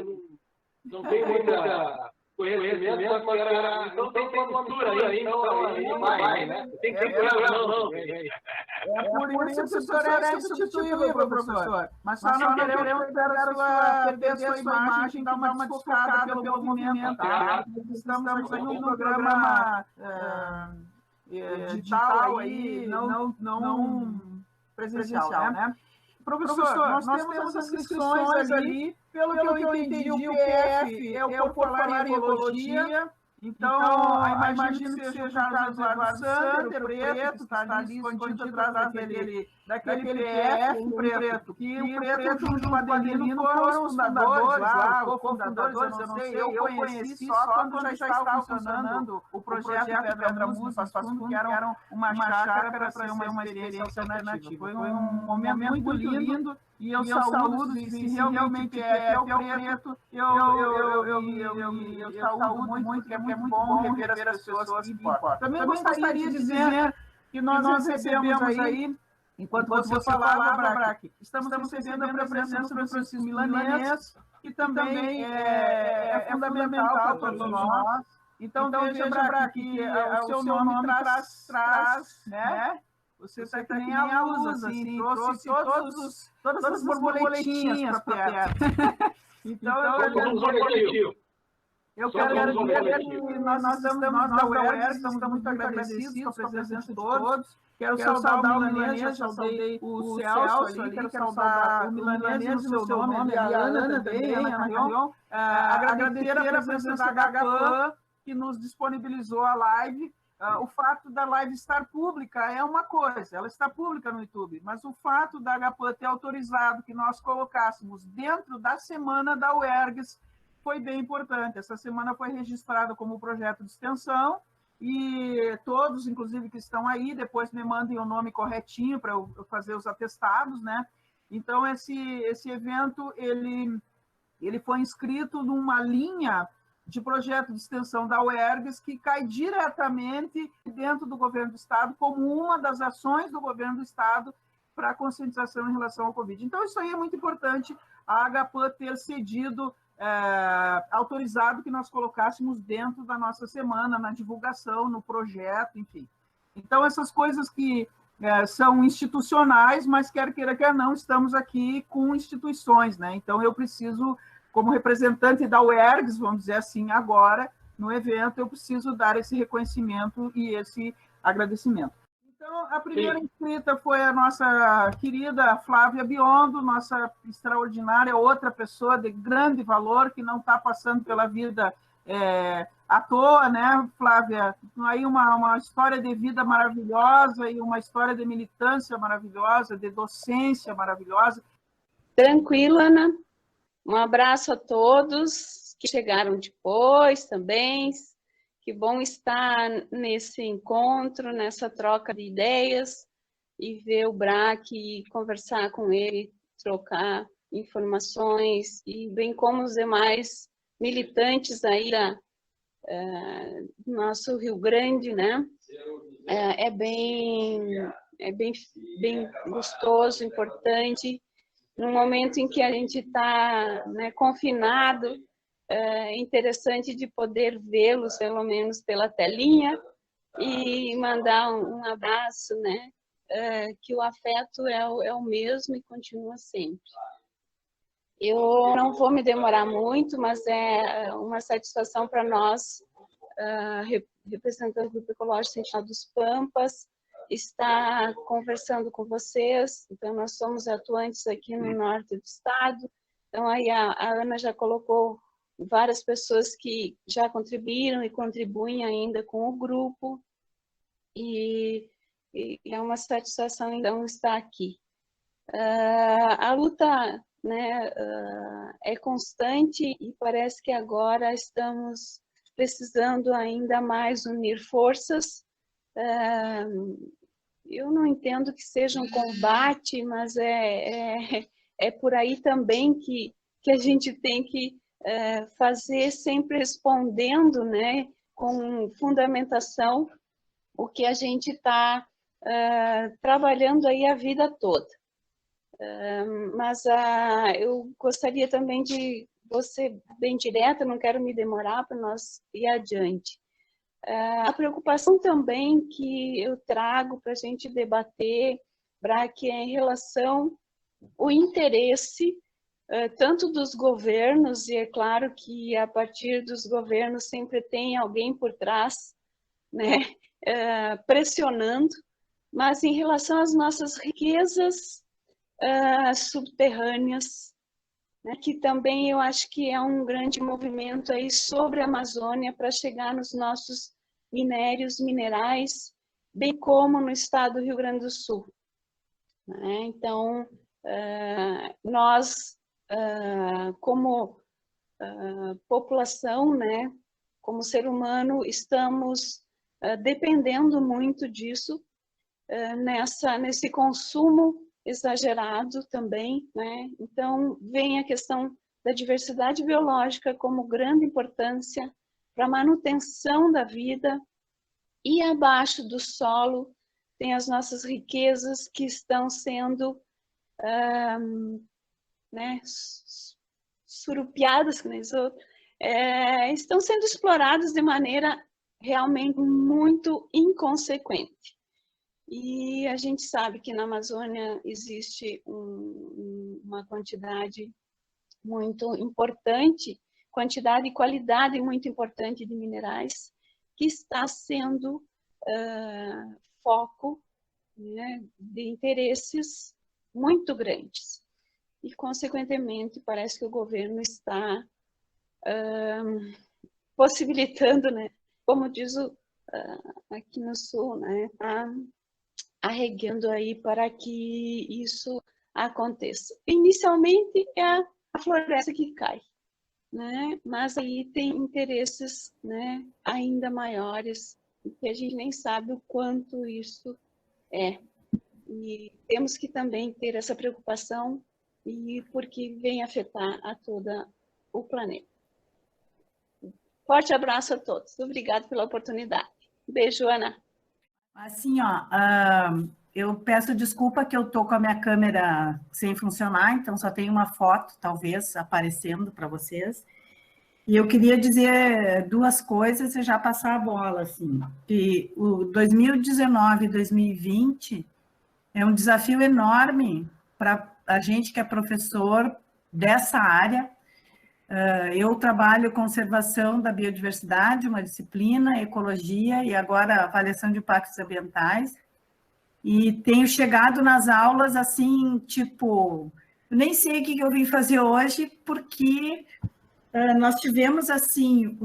não tem muita... conhecimento, mas não tem cultura aí, então vai, né? Tem que ter não. É por isso que o senhor é substituível, professor. Mas só não queremos perder a sua imagem, dar uma desfocada pelo movimento. Tá? Estamos aí num programa digital aí, não presencial, né? Professor, nós temos as inscrições ali. Pelo que eu entendi, o PF é o Por Falar em Ecologia. Então, imagino que seja o Carlos Eduardo Sander, o Preto, está ali escondido atrás daquele PF, o Preto. Que o Preto, junto com o Adelino, foram os fundadores lá, cofundadores, eu não sei. Eu conheci só quando já estava funcionando o projeto Pedra Música, que era uma chácara para ser uma experiência alternativa. Foi um momento muito lindo. E eu saúdo, se realmente é o Preto, eu saúdo muito, que é muito bom rever as pessoas que importam. Também gostaria de dizer que nós recebemos aí, enquanto você falava, Braque, estamos recebendo a presença do Francisco Milanês, que também é fundamental para todos nós. Então veja, Braque, que o seu nome traz, né? Você está que nem a luz, assim, trouxe todas as borboletinhas para perto. Então, eu quero dizer que nós da UERJ estamos muito agradecidos com a presença de todos. Quero saudar o Milanês, já saudei o Celso ali, quero saudar o Milanês no seu nome, a Ana também, a Ana Rion. Agradecer a presença da HPAN, que nos disponibilizou a live. O fato da live estar pública é uma coisa, ela está pública no YouTube, mas o fato da HPAN ter autorizado que nós colocássemos dentro da semana da UERGS foi bem importante. Essa semana foi registrada como projeto de extensão e todos, inclusive, que estão aí, depois me mandem o nome corretinho para eu fazer os atestados, né? Então, esse evento, ele foi inscrito numa linha de projeto de extensão da UERGS que cai diretamente dentro do governo do Estado como uma das ações do governo do Estado para a conscientização em relação ao Covid. Então, isso aí é muito importante, a HPAN ter cedido, autorizado que nós colocássemos dentro da nossa semana, na divulgação, no projeto, enfim. Então, essas coisas que são institucionais, mas quer queira, quer não, estamos aqui com instituições, né? Então, eu preciso, como representante da UERGS, vamos dizer assim, agora, no evento, eu preciso dar esse reconhecimento e esse agradecimento. Então, a primeira inscrita foi a nossa querida Flávia Biondo, nossa extraordinária outra pessoa de grande valor, que não está passando pela vida à toa, né, Flávia? Aí uma história de vida maravilhosa e uma história de militância maravilhosa, de docência maravilhosa. Tranquilo, Ana. Um abraço a todos que chegaram depois também. Que bom estar nesse encontro, nessa troca de ideias e ver o Braque e conversar com ele, trocar informações, e bem como os demais militantes aí do nosso Rio Grande, né? É bem gostoso, importante, num momento em que a gente está, né, confinado. É interessante de poder vê-los, pelo menos pela telinha, e mandar um abraço, né? Que o afeto é o mesmo e continua sempre. Eu não vou me demorar muito, mas é uma satisfação para nós, representando o Grupo Ecológico Sentinela dos Pampas, estar conversando com vocês. Então, nós somos atuantes aqui no norte do estado. Então, aí a Ana já colocou várias pessoas que já contribuíram e contribuem ainda com o grupo, e é uma satisfação, então, estar aqui. A luta, né, é constante, e parece que agora estamos precisando ainda mais unir forças. Eu não entendo que seja um combate, mas é por aí também que a gente tem que fazer, sempre respondendo, né, com fundamentação, o que a gente está trabalhando aí a vida toda. Mas eu gostaria também de ser bem direta, não quero me demorar para nós ir adiante. A preocupação também que eu trago para a gente debater, que é em relação ao interesse tanto dos governos, e é claro que a partir dos governos sempre tem alguém por trás, né, pressionando, mas em relação às nossas riquezas subterrâneas, né, que também eu acho que é um grande movimento aí sobre a Amazônia para chegar nos nossos minérios, minerais, bem como no estado do Rio Grande do Sul, né? Então, nós, como população, né, como ser humano, estamos dependendo muito disso, nesse consumo exagerado também, né? Então, vem a questão da diversidade biológica como grande importância para a manutenção da vida, e abaixo do solo tem as nossas riquezas que estão sendo né, surupiadas, estão sendo exploradas de maneira realmente muito inconsequente. E a gente sabe que na Amazônia existe uma quantidade muito importante, quantidade e qualidade muito importante de minerais, que está sendo foco, né, de interesses muito grandes. E, consequentemente, parece que o governo está possibilitando, né, como diz aqui no Sul, né, arregando aí para que isso aconteça. Inicialmente é a floresta que cai, né? Mas aí tem interesses, né, ainda maiores, que a gente nem sabe o quanto isso é. E temos que também ter essa preocupação, e porque vem afetar a todo o planeta. Forte abraço a todos. Obrigada pela oportunidade. Beijo, Ana. Assim, ó, eu peço desculpa que eu estou com a minha câmera sem funcionar, então só tem uma foto, talvez, aparecendo para vocês. E eu queria dizer duas coisas e já passar a bola, assim, que o 2019 e 2020 é um desafio enorme para a gente que é professor dessa área. Eu trabalho conservação da biodiversidade, uma disciplina, ecologia e agora avaliação de impactos ambientais. e tenho chegado nas aulas assim, tipo, nem sei o que eu vim fazer hoje, porque nós tivemos assim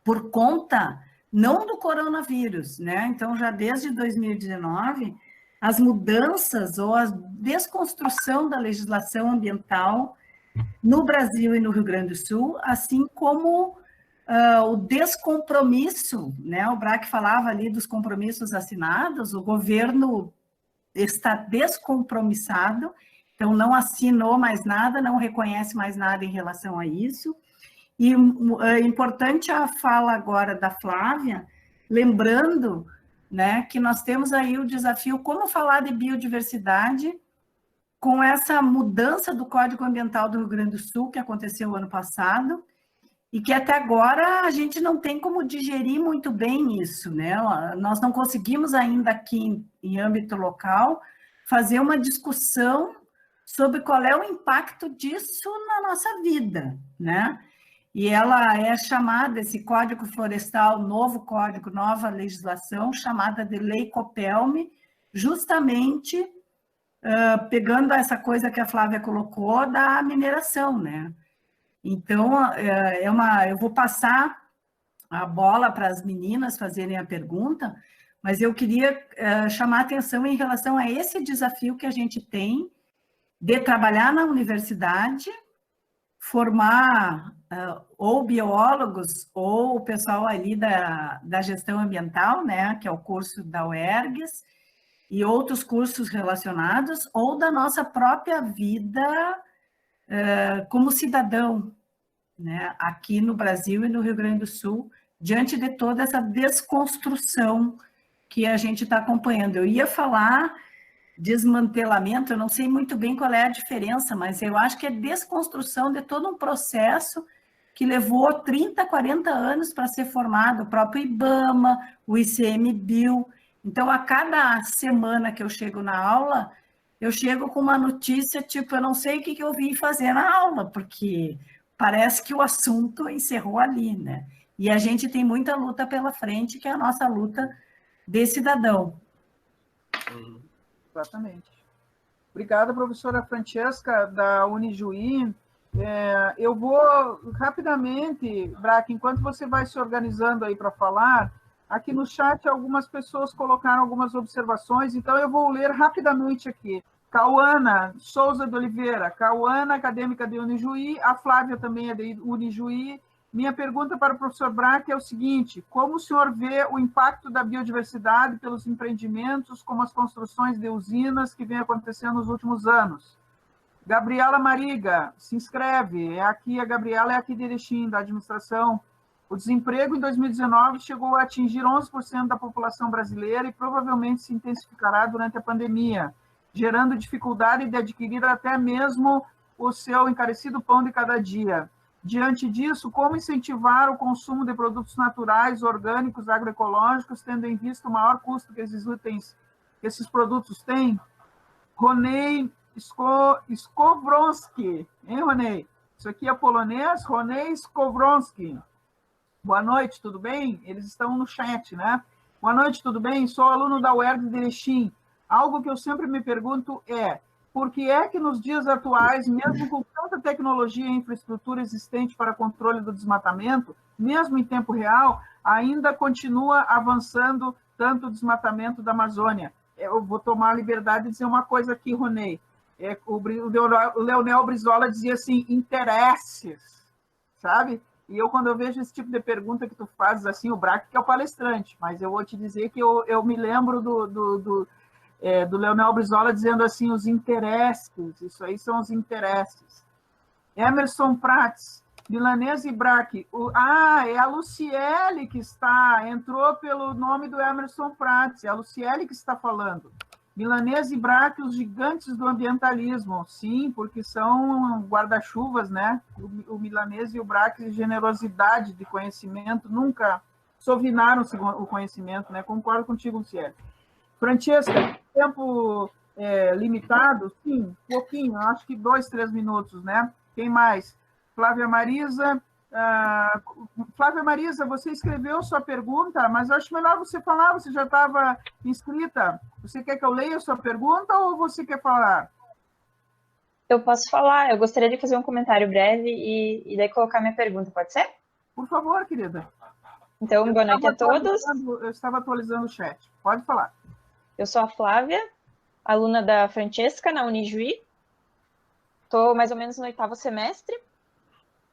por conta não do coronavírus, né? Então já desde 2019 as mudanças ou a desconstrução da legislação ambiental no Brasil e no Rio Grande do Sul, assim como o descompromisso, né? O Braque falava ali dos compromissos assinados, o governo está descompromissado, então não assinou mais nada, não reconhece mais nada em relação a isso. E é importante a fala agora da Flávia, lembrando, né, que nós temos aí o desafio como falar de biodiversidade com essa mudança do Código Ambiental do Rio Grande do Sul, que aconteceu ano passado, e que até agora a gente não tem como digerir muito bem isso, né? Nós não conseguimos ainda aqui em âmbito local fazer uma discussão sobre qual é o impacto disso na nossa vida, né? E ela é chamada, esse Código Florestal, novo código, nova legislação, chamada de Lei Copelme, justamente pegando essa coisa que a Flávia colocou da mineração, né? Então, eu vou passar a bola para as meninas fazerem a pergunta, mas eu queria chamar a atenção em relação a esse desafio que a gente tem de trabalhar na universidade, formar ou biólogos ou o pessoal ali da gestão ambiental, né, que é o curso da UERGS, e outros cursos relacionados, ou da nossa própria vida como cidadão, né, aqui no Brasil e no Rio Grande do Sul, diante de toda essa desconstrução que a gente está acompanhando. Eu ia falar desmantelamento, eu não sei muito bem qual é a diferença, mas eu acho que é desconstrução de todo um processo que levou 30, 40 anos para ser formado, o próprio IBAMA, o ICMBio. Então, a cada semana que eu chego na aula, eu chego com uma notícia, tipo, eu não sei o que eu vim fazer na aula, porque parece que o assunto encerrou ali, né? E a gente tem muita luta pela frente, que é a nossa luta de cidadão. Exatamente. Obrigada, professora Francesca, da Unijuí. Eu vou rapidamente, Braque, enquanto você vai se organizando aí para falar, aqui no chat algumas pessoas colocaram algumas observações, então eu vou ler rapidamente aqui. Cauana Souza de Oliveira, Cauana, acadêmica de Unijuí, a Flávia também é de Unijuí. Minha pergunta para o professor Braque é o seguinte: como o senhor vê o impacto da biodiversidade pelos empreendimentos, como as construções de usinas que vem acontecendo nos últimos anos? Gabriela Mariga, se inscreve, a Gabriela é aqui de Erechim, da administração. O desemprego em 2019 chegou a atingir 11% da população brasileira e provavelmente se intensificará durante a pandemia, gerando dificuldade de adquirir até mesmo o seu encarecido pão de cada dia. Diante disso, como incentivar o consumo de produtos naturais, orgânicos, agroecológicos, tendo em vista o maior custo que esses produtos têm? Ronei Skowronski, hein, Ronei? Isso aqui é polonês, Ronei Skowronski. Boa noite, tudo bem? Eles estão no chat, né? Boa noite, tudo bem? Sou aluno da UERJ de Erechim. Algo que eu sempre me pergunto é: por que é que nos dias atuais, mesmo com tanta tecnologia e infraestrutura existente para controle do desmatamento, mesmo em tempo real, ainda continua avançando tanto o desmatamento da Amazônia? Eu vou tomar a liberdade de dizer uma coisa aqui, Ronei. O Leonel Brizola dizia assim, interesses, sabe? E eu, quando eu vejo esse tipo de pergunta que tu fazes, assim, o Braque que é o palestrante, mas eu vou te dizer que eu me lembro do Leonel Brizola dizendo assim, os interesses, isso aí são os interesses. Emerson Prats, Milanês e Braque. É a Luciele que entrou pelo nome do Emerson Prats, é a Luciele que está falando. Milanês e Braque, os gigantes do ambientalismo. Sim, porque são guarda-chuvas, né? O Milanês e o Braque, generosidade de conhecimento, nunca sovinaram o conhecimento, né? Concordo contigo, Luciele. Francesca, tempo limitado? Sim, pouquinho, acho que 2, 3 minutos, né? Quem mais? Flávia Marisa. Flávia Marisa, você escreveu sua pergunta, mas acho melhor você falar, você já estava inscrita. Você quer que eu leia a sua pergunta ou você quer falar? Eu posso falar, eu gostaria de fazer um comentário breve e daí colocar minha pergunta, pode ser? Por favor, querida. Então, boa noite a todos. Eu estava atualizando o chat. Pode falar. Eu sou a Flávia, aluna da Francesca na Unijuí. Estou mais ou menos no 8º semestre.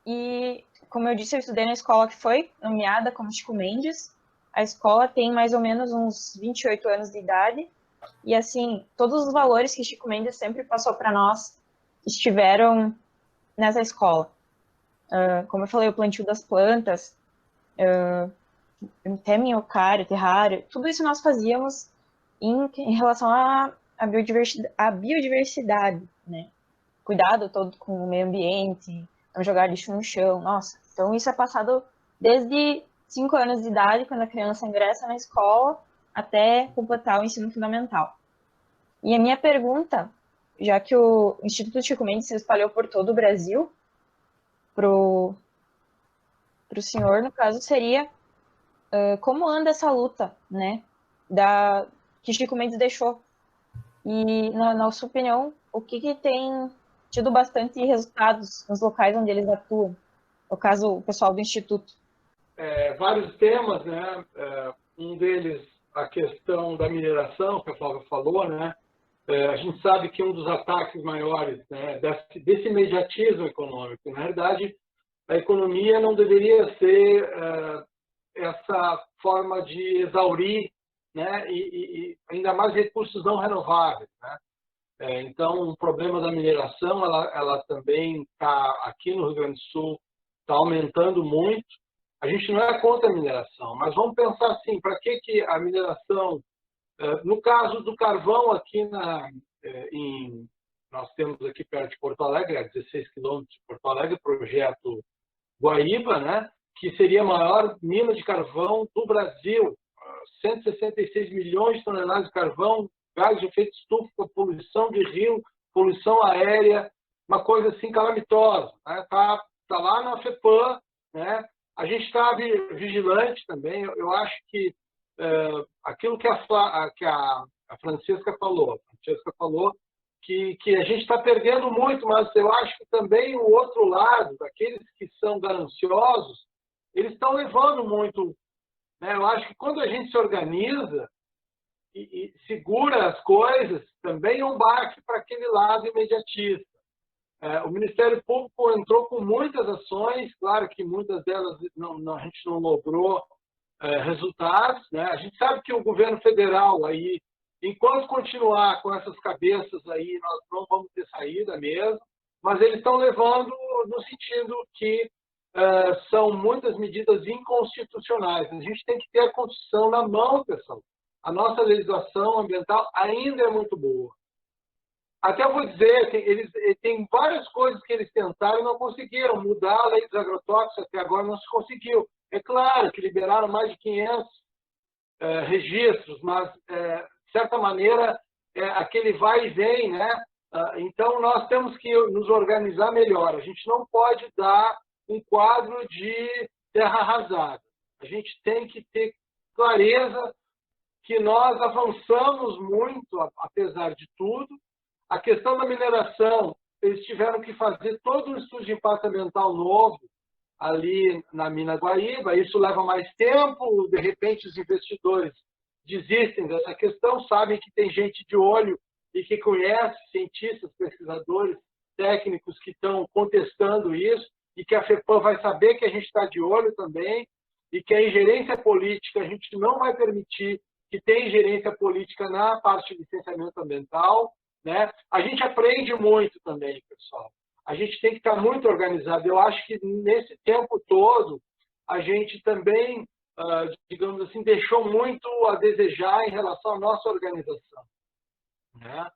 E, como eu disse, eu estudei na escola que foi nomeada como Chico Mendes. A escola tem mais ou menos uns 28 anos de idade. E, assim, todos os valores que Chico Mendes sempre passou para nós estiveram nessa escola. Como eu falei, o plantio das plantas, até minhocário, terrário, tudo isso nós fazíamos em relação à biodiversidade, né? Cuidado todo com o meio ambiente, não jogar lixo no chão, nossa. Então isso é passado desde 5 anos de idade, quando a criança ingressa na escola, até completar o ensino fundamental. E a minha pergunta, já que o Instituto Chico Mendes se espalhou por todo o Brasil, para o senhor, no caso, seria como anda essa luta, né, que Chico Mendes deixou. E, na sua opinião, o que tem tido bastante resultados nos locais onde eles atuam? No caso, o pessoal do Instituto. Vários temas, né? Um deles, a questão da mineração, que a Flávia falou, né? A gente sabe que um dos ataques maiores, né, desse imediatismo econômico, na realidade, a economia não deveria ser essa forma de exaurir, né, e ainda mais recursos não renováveis, né? Então, o problema da mineração, ela também está aqui no Rio Grande do Sul, está aumentando muito. A gente não é contra a mineração, mas vamos pensar assim, para que a mineração, no caso do carvão aqui nós temos aqui perto de Porto Alegre, a 16 quilômetros de Porto Alegre, o projeto Guaíba, né, que seria a maior mina de carvão do Brasil, 166 milhões de toneladas de carvão, gás de efeito estufa, poluição de rio, poluição aérea, uma coisa assim calamitosa. Está lá na FEPAM, né? A gente está vigilante também. Eu acho que aquilo que a Francesca falou, que a gente está perdendo muito, mas eu acho que também o outro lado, daqueles que são gananciosos, eles estão levando muito. Né? Eu acho que quando a gente se organiza e segura as coisas, também é um baque para aquele lado imediatista. O Ministério Público entrou com muitas ações, claro que muitas delas a gente não logrou resultados. Né? A gente sabe que o governo federal, aí, enquanto continuar com essas cabeças, aí, nós não vamos ter saída mesmo, mas eles estão levando no sentido que são muitas medidas inconstitucionais. A gente tem que ter a Constituição na mão, pessoal. A nossa legislação ambiental ainda é muito boa. Até eu vou dizer, tem várias coisas que eles tentaram e não conseguiram. Mudar a lei dos agrotóxicos até agora não se conseguiu. É claro que liberaram mais de 500 registros, mas, de certa maneira, aquele vai e vem, né? Então, nós temos que nos organizar melhor. A gente não pode dar um quadro de terra arrasada. A gente tem que ter clareza que nós avançamos muito, apesar de tudo. A questão da mineração, eles tiveram que fazer todo um estudo de impacto ambiental novo ali na mina Guaíba. Isso leva mais tempo, de repente os investidores desistem dessa questão, sabem que tem gente de olho e que conhece, cientistas, pesquisadores, técnicos que estão contestando isso, e que a FEPAM vai saber que a gente está de olho também, e que a ingerência política, a gente não vai permitir que tenha ingerência política na parte de licenciamento ambiental. Né? A gente aprende muito também, pessoal. A gente tem que estar muito organizado. Eu acho que nesse tempo todo, a gente também, digamos assim, deixou muito a desejar em relação à nossa organização. Né?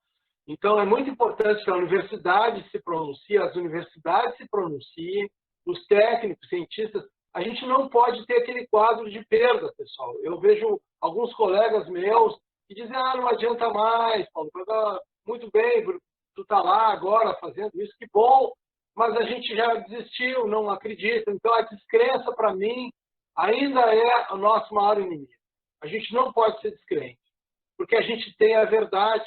Então, é muito importante que a universidade se pronuncie, as universidades se pronunciem, os técnicos, cientistas. A gente não pode ter aquele quadro de perda, pessoal. Eu vejo alguns colegas meus que dizem, não adianta mais, Paulo, muito bem, tu está lá agora fazendo isso, que bom, mas a gente já desistiu, não acredita. Então, a descrença, para mim, ainda é o nosso maior inimigo. A gente não pode ser descrente. porque a gente tem a verdade,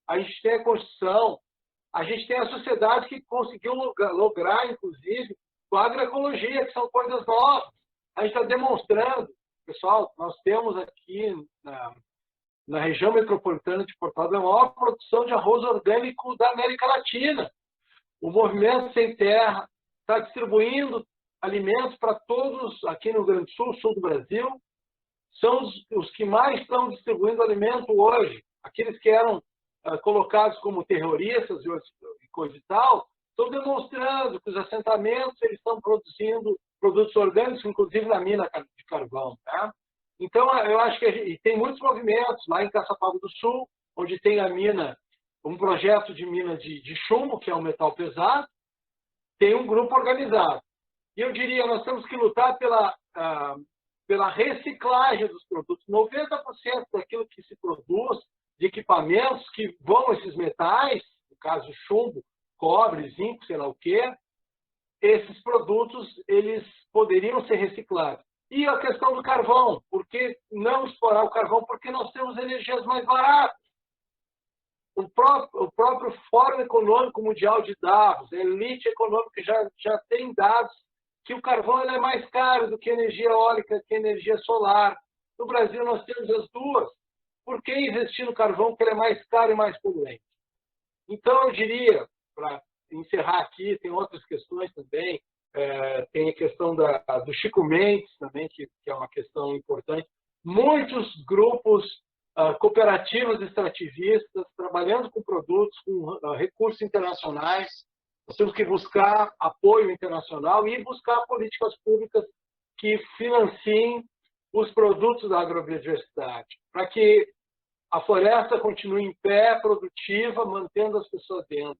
a gente tem a Constituição, a gente tem a sociedade que conseguiu lograr, inclusive, com a agroecologia, que são coisas novas. A gente está demonstrando, pessoal, nós temos aqui na região metropolitana de Porto Alegre a maior produção de arroz orgânico da América Latina. O Movimento Sem Terra está distribuindo alimentos para todos aqui no Rio Grande do Sul, sul do Brasil. São os que mais estão distribuindo alimento hoje. Aqueles que eram colocados como terroristas e coisa e tal, estão demonstrando que os assentamentos eles estão produzindo produtos orgânicos, inclusive na mina de carvão. Tá? Então, eu acho que tem muitos movimentos lá em Caçapava do Sul, onde tem a mina, um projeto de mina de chumbo, que é um metal pesado, tem um grupo organizado. E eu diria, nós temos que lutar pela reciclagem dos produtos. 90% daquilo que se produz, de equipamentos que vão esses metais, no caso chumbo, cobre, zinco, sei lá o quê, esses produtos eles poderiam ser reciclados. E a questão do carvão, por que não explorar o carvão? Porque nós temos energias mais baratas. O próprio Fórum Econômico Mundial de Davos, a elite econômica já tem dados que o carvão é mais caro do que a energia eólica, que a energia solar. No Brasil nós temos as duas. Por que investir no carvão, que ele é mais caro e mais poluente? Então, eu diria, para encerrar aqui, tem outras questões também, tem a questão do Chico Mendes também, que é uma questão importante. Muitos grupos cooperativos extrativistas trabalhando com produtos, com recursos internacionais. Nós temos que buscar apoio internacional e buscar políticas públicas que financiem os produtos da agrobiodiversidade, para que a floresta continue em pé, produtiva, mantendo as pessoas dentro.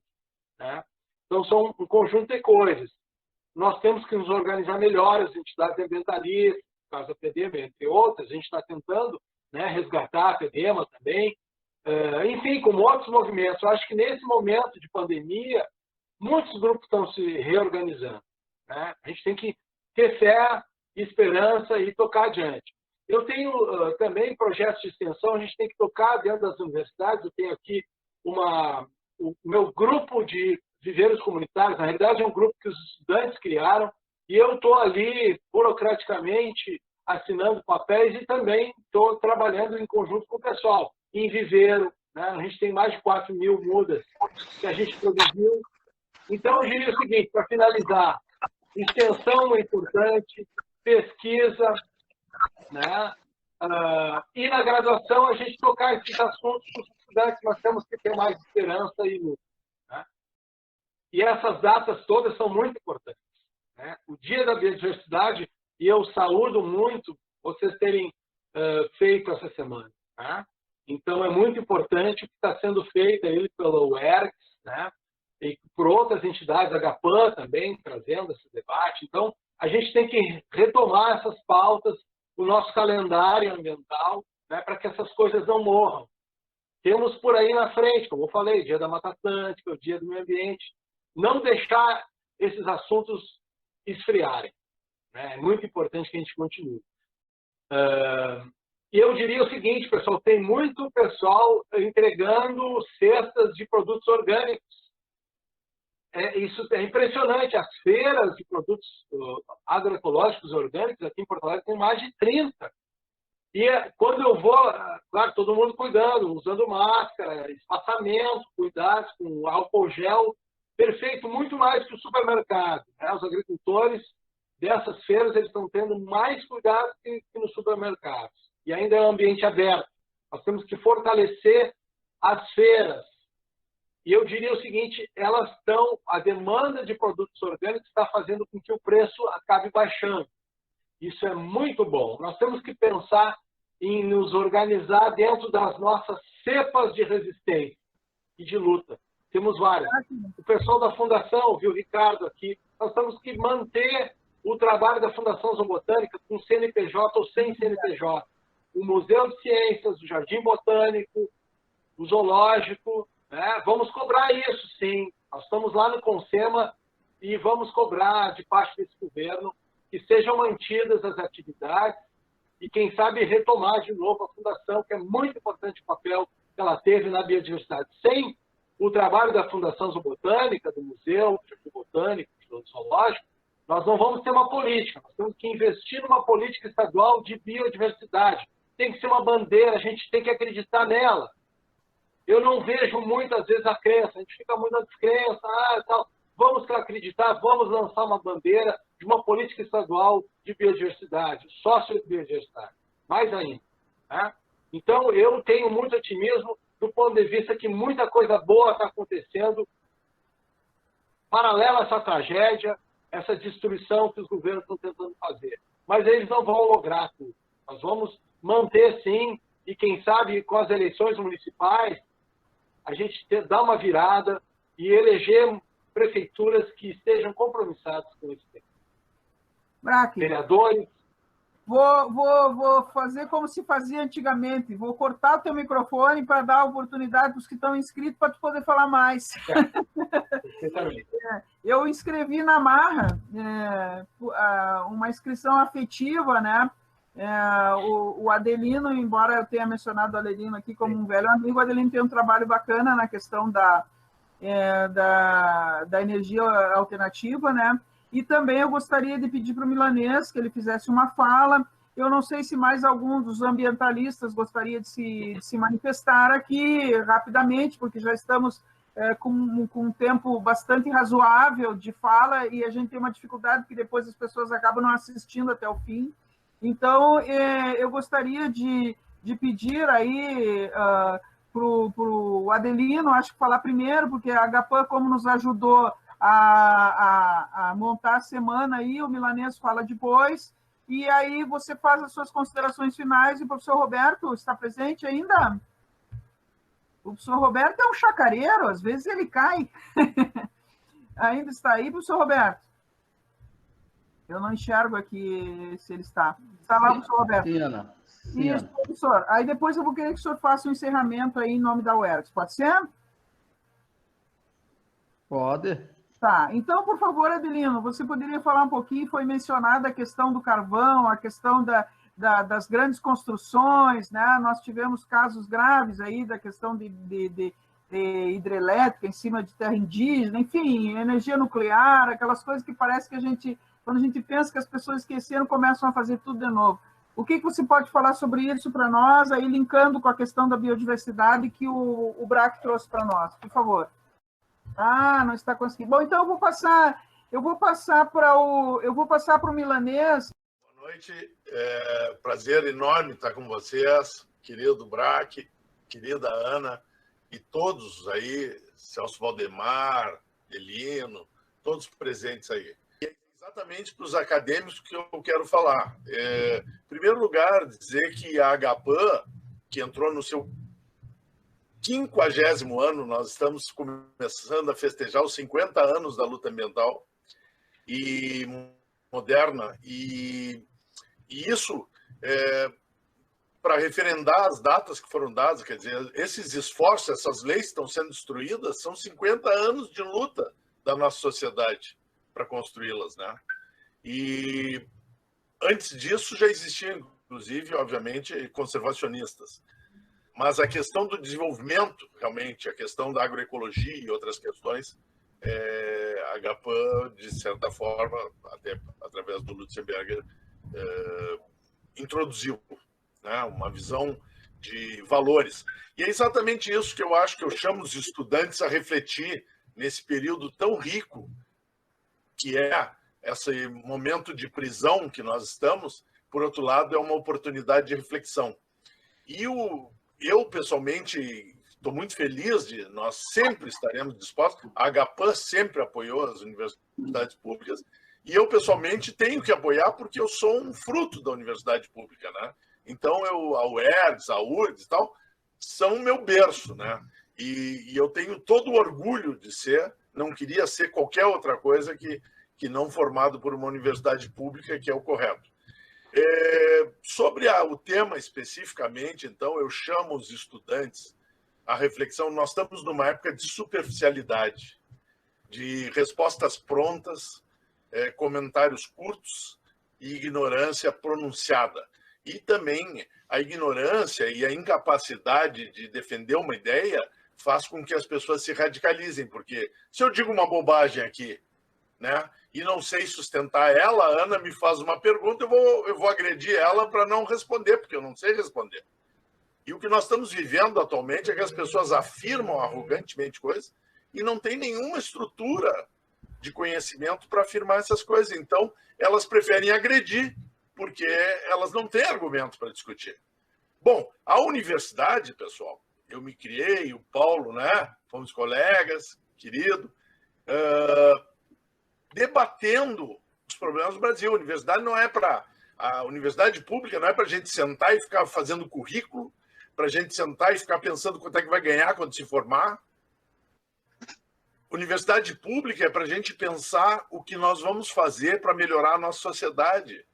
Né? Então, são um conjunto de coisas. Nós temos que nos organizar melhor, as entidades ambientalistas, no caso da PEDEMA, entre outras, a gente está tentando resgatar a PEDEMA também. Enfim, como outros movimentos. Eu acho que nesse momento de pandemia, muitos grupos estão se reorganizando. Né? A gente tem que ter fé, esperança e tocar adiante. Eu tenho também projetos de extensão, a gente tem que tocar dentro das universidades. Eu tenho aqui o meu grupo de viveiros comunitários, na realidade é um grupo que os estudantes criaram, e eu estou ali, burocraticamente, assinando papéis e também estou trabalhando em conjunto com o pessoal, em viveiro. Né? A gente tem mais de 4.000 mudas que a gente produziu. Então, eu diria o seguinte, para finalizar, extensão é importante, pesquisa, né? E na graduação a gente tocar esses assuntos com os estudantes, nós temos que ter mais esperança e luta. Né? E essas datas todas são muito importantes. Né? O Dia da Biodiversidade, e eu saúdo muito vocês terem feito essa semana. Né? Então, é muito importante o que está sendo feito aí pela UERGS, né? E por outras entidades, a GAPAN também, trazendo esse debate. Então, a gente tem que retomar essas pautas, o nosso calendário ambiental, né, para que essas coisas não morram. Temos por aí na frente, como eu falei, Dia da Mata Atlântica, o Dia do Meio Ambiente. Não deixar esses assuntos esfriarem. Né? É muito importante que a gente continue. E eu diria o seguinte, pessoal, tem muito pessoal entregando cestas de produtos orgânicos. Isso é impressionante. As feiras de produtos agroecológicos e orgânicos aqui em Porto Alegre tem mais de 30. E quando eu vou, claro, todo mundo cuidando, usando máscara, espaçamento, cuidados com álcool gel, perfeito, muito mais que o supermercado. Né? Os agricultores dessas feiras eles estão tendo mais cuidado que nos supermercados. E ainda é um ambiente aberto. Nós temos que fortalecer as feiras. E eu diria o seguinte, a demanda de produtos orgânicos está fazendo com que o preço acabe baixando. Isso é muito bom. Nós temos que pensar em nos organizar dentro das nossas cepas de resistência e de luta. Temos várias. O pessoal da Fundação, viu, Ricardo aqui, nós temos que manter o trabalho da Fundação Zoobotânica com CNPJ ou sem CNPJ. O Museu de Ciências, o Jardim Botânico, o Zoológico. Vamos cobrar isso, sim. Nós estamos lá no CONSEMA e vamos cobrar de parte desse governo que sejam mantidas as atividades e, quem sabe, retomar de novo a Fundação, que é muito importante o papel que ela teve na biodiversidade. Sem o trabalho da Fundação Zoobotânica, do Museu, do Jardim Botânico, do Zoológico, nós não vamos ter uma política. Nós temos que investir numa política estadual de biodiversidade. Tem que ser uma bandeira, a gente tem que acreditar nela. Eu não vejo muitas vezes a crença, a gente fica muito na descrença, tal. Vamos acreditar, vamos lançar uma bandeira de uma política estadual de biodiversidade, sócio-biodiversidade, mais ainda. Né? Então, eu tenho muito otimismo do ponto de vista que muita coisa boa está acontecendo paralela a essa tragédia, essa destruição que os governos estão tentando fazer. Mas eles não vão lograr tudo. Nós vamos manter, sim, e quem sabe com as eleições municipais, a gente dá uma virada e eleger prefeituras que estejam compromissadas com esse tema. Braque, Vereadores. Vou fazer como se fazia antigamente. Vou cortar o teu microfone para dar oportunidade para os que estão inscritos para tu poder falar mais. Eu inscrevi na Marra uma inscrição afetiva, né? O Adelino, embora eu tenha mencionado o Adelino aqui como um velho amigo, o Adelino tem um trabalho bacana na questão da energia alternativa, né? E também eu gostaria de pedir para o Milanês que ele fizesse uma fala. Eu não sei se mais algum dos ambientalistas gostaria de se manifestar aqui rapidamente, porque já estamos com um tempo bastante razoável de fala e a gente tem uma dificuldade que depois as pessoas acabam não assistindo até o fim. Então, eu gostaria de pedir aí para o Adelino, acho que falar primeiro, porque a Agapan, como nos ajudou a montar a semana aí, o Milanês fala depois, e aí você faz as suas considerações finais, e o professor Roberto está presente ainda? O professor Roberto é um chacareiro, às vezes ele cai. Ainda está aí, professor Roberto? Eu não enxergo aqui se ele está. Está lá, professor Roberto? Sim, Ana. Isso, professor. Aí depois eu vou querer que o senhor faça um encerramento aí em nome da UERGS. Pode ser? Pode. Tá. Então, por favor, Adelino, você poderia falar um pouquinho, foi mencionada a questão do carvão, a questão das grandes construções, né? Nós tivemos casos graves aí da questão de hidrelétrica em cima de terra indígena, enfim, energia nuclear, aquelas coisas que parece que quando a gente pensa que as pessoas esqueceram, começam a fazer tudo de novo. O que você pode falar sobre isso para nós, aí linkando com a questão da biodiversidade que o Braque trouxe para nós, por favor? Não está conseguindo. Bom, então eu vou passar para o Milanês. Boa noite, prazer enorme estar com vocês, querido Braque, querida Ana, e todos aí, Celso Valdemar, Elino, todos presentes aí. Exatamente para os acadêmicos que eu quero falar. Em primeiro lugar, dizer que a Agapan, que entrou no seu 50º ano, nós estamos começando a festejar os 50 anos da luta ambiental e moderna, e isso, para referendar as datas que foram dadas, quer dizer, esses esforços, essas leis que estão sendo destruídas, são 50 anos de luta da nossa sociedade para construí-las, né? E antes disso já existiam, inclusive, obviamente, conservacionistas. Mas a questão do desenvolvimento, realmente, a questão da agroecologia e outras questões, a Agapan, de certa forma, até através do Lutzenberger, introduziu, né, uma visão de valores. E é exatamente isso que eu acho que eu chamo os estudantes a refletir nesse período tão rico que é esse momento de prisão que nós estamos. Por outro lado, é uma oportunidade de reflexão. E eu, pessoalmente, estou muito feliz de nós sempre estaremos dispostos. A Agapan sempre apoiou as universidades públicas e eu, pessoalmente, tenho que apoiar porque eu sou um fruto da universidade pública, né? Então, a UERGS, a URGS e tal, são o meu berço, né? E eu tenho todo o orgulho de ser, não queria ser qualquer outra coisa que não formado por uma universidade pública, que é o correto. Sobre o tema especificamente, então, eu chamo os estudantes à reflexão. Nós estamos numa época de superficialidade, de respostas prontas, comentários curtos e ignorância pronunciada. E também a ignorância e a incapacidade de defender uma ideia faz com que as pessoas se radicalizem, porque se eu digo uma bobagem aqui, né, e não sei sustentar ela, a Ana me faz uma pergunta, eu vou agredir ela para não responder, porque eu não sei responder. E o que nós estamos vivendo atualmente é que as pessoas afirmam arrogantemente coisas e não tem nenhuma estrutura de conhecimento para afirmar essas coisas. Então, elas preferem agredir, porque elas não têm argumento para discutir. Bom, a universidade, pessoal, eu me criei, o Paulo, né? Fomos colegas, querido, debatendo os problemas do Brasil. A universidade não é para... A universidade pública não é para a gente sentar e ficar fazendo currículo, para a gente sentar e ficar pensando quanto é que vai ganhar quando se formar. Universidade pública é para a gente pensar o que nós vamos fazer para melhorar a nossa sociedade.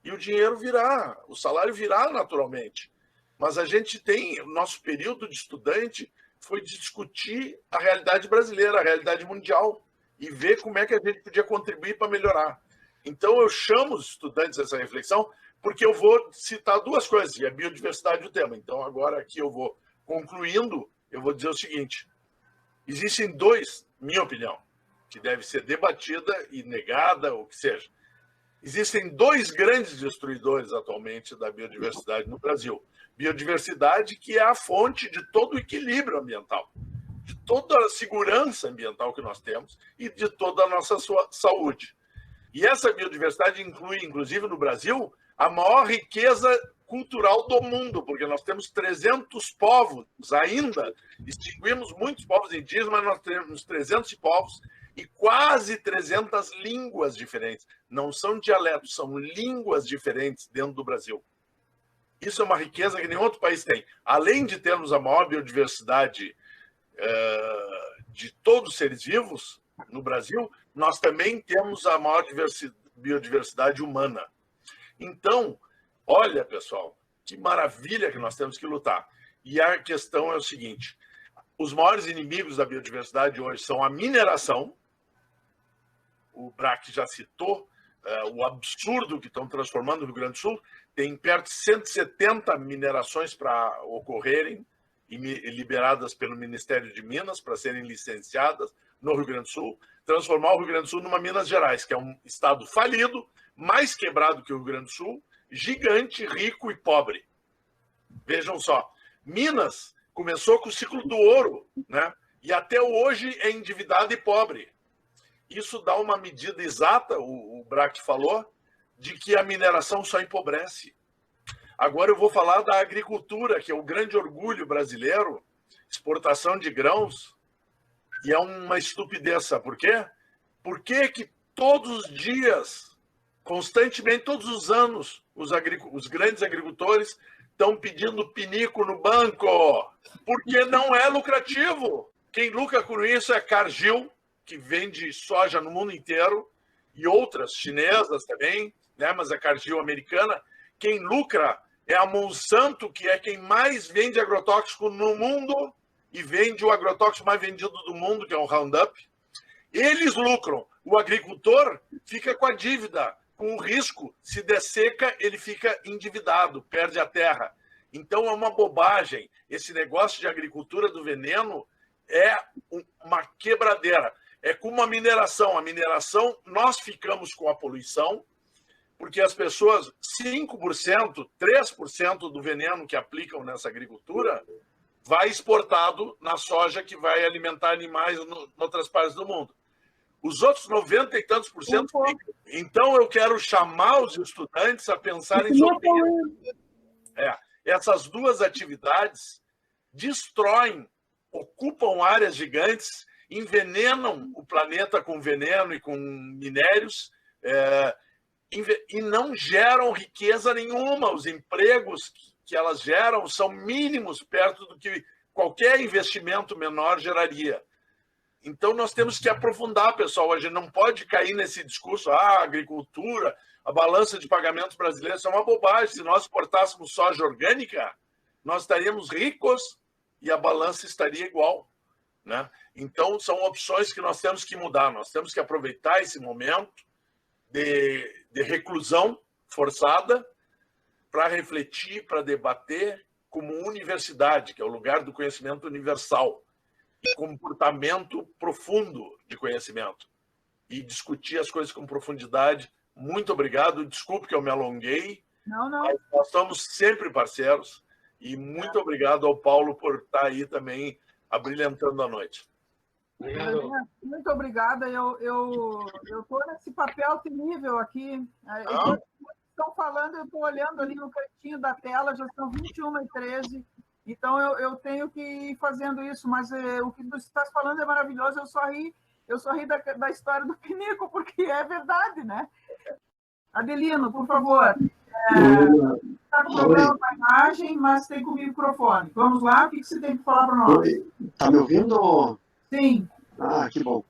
E o dinheiro virá, o salário virá naturalmente. Mas a gente tem, o nosso período de estudante foi discutir a realidade brasileira, a realidade mundial, e ver como é que a gente podia contribuir para melhorar. Então, eu chamo os estudantes a essa reflexão, porque eu vou citar duas coisas, e a biodiversidade é o tema. Então, agora aqui eu vou concluindo, eu vou dizer o seguinte: existem dois, minha opinião, que deve ser debatida e negada, ou o que seja. Existem dois grandes destruidores atualmente da biodiversidade no Brasil. Biodiversidade, que é a fonte de todo o equilíbrio ambiental, de toda a segurança ambiental que nós temos e de toda a nossa saúde. E essa biodiversidade inclui, inclusive no Brasil, a maior riqueza cultural do mundo, porque nós temos 300 povos ainda, extinguimos muitos povos indígenas, mas nós temos 300 povos e quase 300 línguas diferentes. Não são dialetos, são línguas diferentes dentro do Brasil. Isso é uma riqueza que nenhum outro país tem. Além de termos a maior biodiversidade de todos os seres vivos no Brasil, nós também temos a maior biodiversidade humana. Então, olha, pessoal, que maravilha que nós temos que lutar. E a questão é o seguinte: os maiores inimigos da biodiversidade hoje são a mineração. O Braque já citou o absurdo que estão transformando o Rio Grande do Sul. Tem perto de 170 minerações para ocorrerem, e liberadas pelo Ministério de Minas para serem licenciadas no Rio Grande do Sul. Transformar o Rio Grande do Sul numa Minas Gerais, que é um estado falido, mais quebrado que o Rio Grande do Sul, gigante, rico e pobre. Vejam só, Minas começou com o ciclo do ouro, né? E até hoje é endividado e pobre. Isso dá uma medida exata, o Braque falou, de que a mineração só empobrece. Agora eu vou falar da agricultura, que é o grande orgulho brasileiro, exportação de grãos, e é uma estupidez, sabe por quê? Por que todos os dias, constantemente, todos os anos, os grandes agricultores estão pedindo pinico no banco? Porque não é lucrativo. Quem lucra com isso é a Cargill, que vende soja no mundo inteiro, e outras chinesas também, né? Mas a Cargill americana. Quem lucra é a Monsanto, que é quem mais vende agrotóxico no mundo e vende o agrotóxico mais vendido do mundo, que é o Roundup. Eles lucram. O agricultor fica com a dívida, com o risco. Se der seca, ele fica endividado, perde a terra. Então, é uma bobagem. Esse negócio de agricultura do veneno é uma quebradeira. É como a mineração. A mineração, nós ficamos com a poluição, porque as pessoas, 5%, 3% do veneno que aplicam nessa agricultura vai exportado na soja que vai alimentar animais em outras partes do mundo. Os outros 90 e tantos por cento ficam. Então, eu quero chamar os estudantes a pensarem sobre isso. Essas duas atividades destroem, ocupam áreas gigantes, envenenam o planeta com veneno e com minérios, e não geram riqueza nenhuma. Os empregos que elas geram são mínimos perto do que qualquer investimento menor geraria. Então, nós temos que aprofundar, pessoal. A gente não pode cair nesse discurso, a agricultura, a balança de pagamentos brasileira, isso é uma bobagem. Se nós exportássemos soja orgânica, nós estaríamos ricos e a balança estaria igual, né? Então, são opções que nós temos que mudar. Nós temos que aproveitar esse momento de reclusão forçada para refletir, para debater como universidade, que é o lugar do conhecimento universal, e comportamento profundo de conhecimento, e discutir as coisas com profundidade. Muito obrigado, desculpe que eu me alonguei, Não. mas nós estamos sempre parceiros, e muito obrigado ao Paulo por estar aí também abrilhantando a noite. Obrigado. Muito obrigada. Eu estou nesse papel terrível aqui. Enquanto estão falando, eu estou olhando ali no cantinho da tela, já são 21h13, então eu tenho que ir fazendo isso, mas o que você está falando é maravilhoso. Eu só ri da história do pinico, porque é verdade, né? Adelino, por favor. Está com problema com a imagem, mas tem com o microfone. Vamos lá, o que você tem que falar para nós? Está me ouvindo? Sim. Ah, que bom.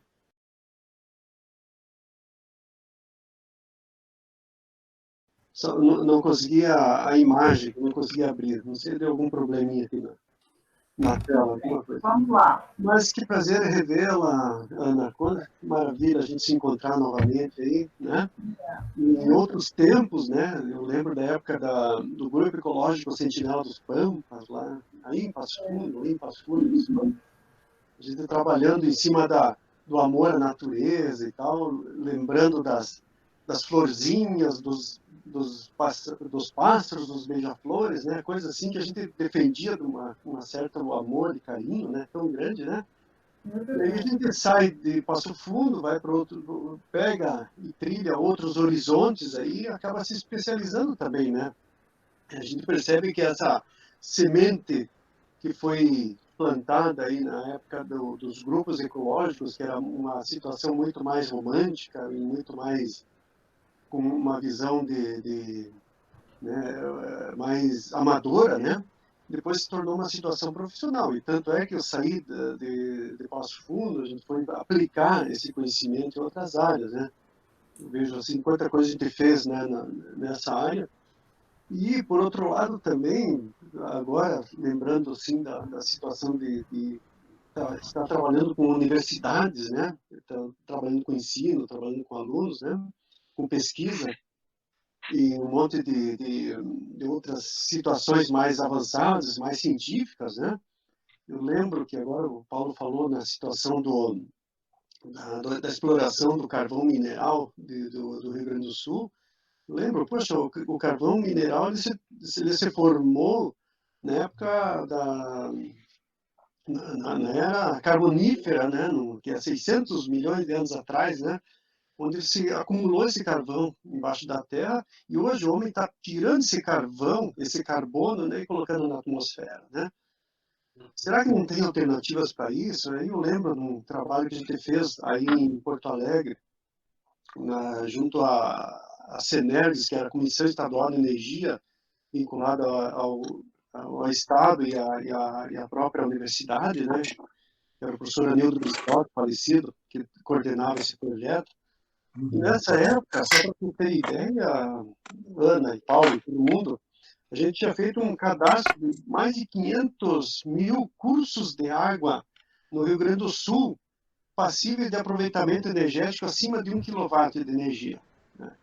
Só não conseguia a imagem, não conseguia abrir. Não sei se deu algum probleminha aqui na tela, alguma coisa. Vamos lá. Mas que prazer revê-la, Ana. Que maravilha a gente se encontrar novamente aí, né? Em outros tempos, né? Eu lembro da época do Grupo Ecológico Sentinela dos Pampas, lá aí em Passo Fundo, a gente trabalhando em cima do amor à natureza e tal, lembrando das florzinhas, dos pássaros, dos beija-flores, né? Coisa assim que a gente defendia de uma certa amor e carinho, né? Tão grande, né? E aí a gente sai de Passo Fundo, vai para outro, pega e trilha outros horizontes aí, acaba se especializando também, né? A gente percebe que essa semente que foi plantada aí na época dos grupos ecológicos, que era uma situação muito mais romântica e muito mais com uma visão né, mais amadora, né? Depois se tornou uma situação profissional. E tanto é que eu saí de Passo Fundo, a gente foi aplicar esse conhecimento em outras áreas, né? Eu vejo assim quanta coisa a gente fez, né, nessa área. E, por outro lado, também, agora, lembrando assim, da situação de estar trabalhando com universidades, né? Trabalhando com ensino, trabalhando com alunos, né? Com pesquisa, e um monte de outras situações mais avançadas, mais científicas, né? Eu lembro que agora o Paulo falou na situação da exploração do carvão mineral do Rio Grande do Sul. Lembro, poxa, o carvão mineral ele se formou na época na era carbonífera, né, que é 600 milhões de anos atrás, né, onde se acumulou esse carvão embaixo da terra, e hoje o homem está tirando esse carvão, esse carbono, né, e colocando na atmosfera, né. Será que não tem alternativas para isso? Eu lembro de um trabalho que a gente fez aí em Porto Alegre, junto a CENERGS, que era a Comissão Estadual de Energia, vinculada ao Estado e à própria universidade, né? Era o professor Anildo Biscotto, falecido, que coordenava esse projeto. E nessa época, só para você ter ideia, Ana e Paulo e todo mundo, a gente tinha feito um cadastro de mais de 500 mil cursos de água no Rio Grande do Sul, passíveis de aproveitamento energético acima de 1 kW de energia.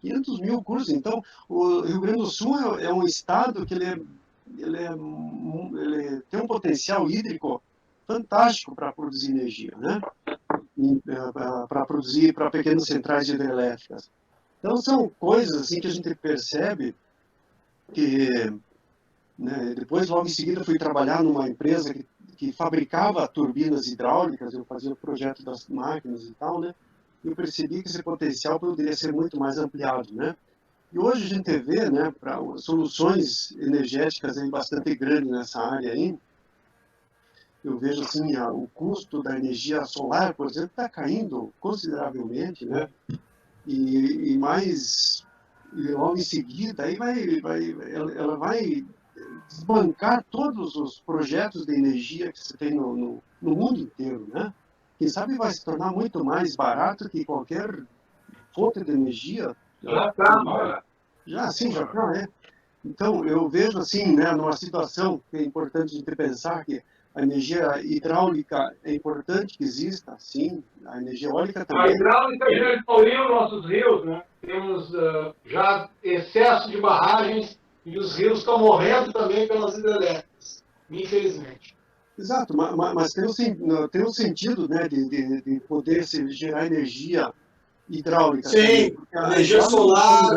500 mil cursos. Então, o Rio Grande do Sul é um estado que ele tem um potencial hídrico fantástico para produzir energia, né? Para produzir para pequenas centrais hidrelétricas. Então, são coisas assim que a gente percebe que, né, depois, logo em seguida, fui trabalhar numa empresa que fabricava turbinas hidráulicas, eu fazia o projeto das máquinas e tal, né? Eu percebi que esse potencial poderia ser muito mais ampliado, né? E hoje a gente vê, né, para soluções energéticas aí bastante grandes nessa área aí, eu vejo assim, o custo da energia solar, por exemplo, está caindo consideravelmente, né? E logo em seguida, aí ela vai desbancar todos os projetos de energia que se tem no mundo inteiro, né? Quem sabe vai se tornar muito mais barato que qualquer fonte de energia. Já está, né? Então, eu vejo assim, né, numa situação que é importante a gente pensar que a energia hidráulica é importante que exista, sim, a energia eólica também. A hidráulica já poluiu nossos rios, né? Temos já excesso de barragens E os rios estão morrendo também pelas hidrelétricas, infelizmente. Exato, mas tem um sentido, né, de poder se gerar energia hidráulica. Sim, também, energia solar.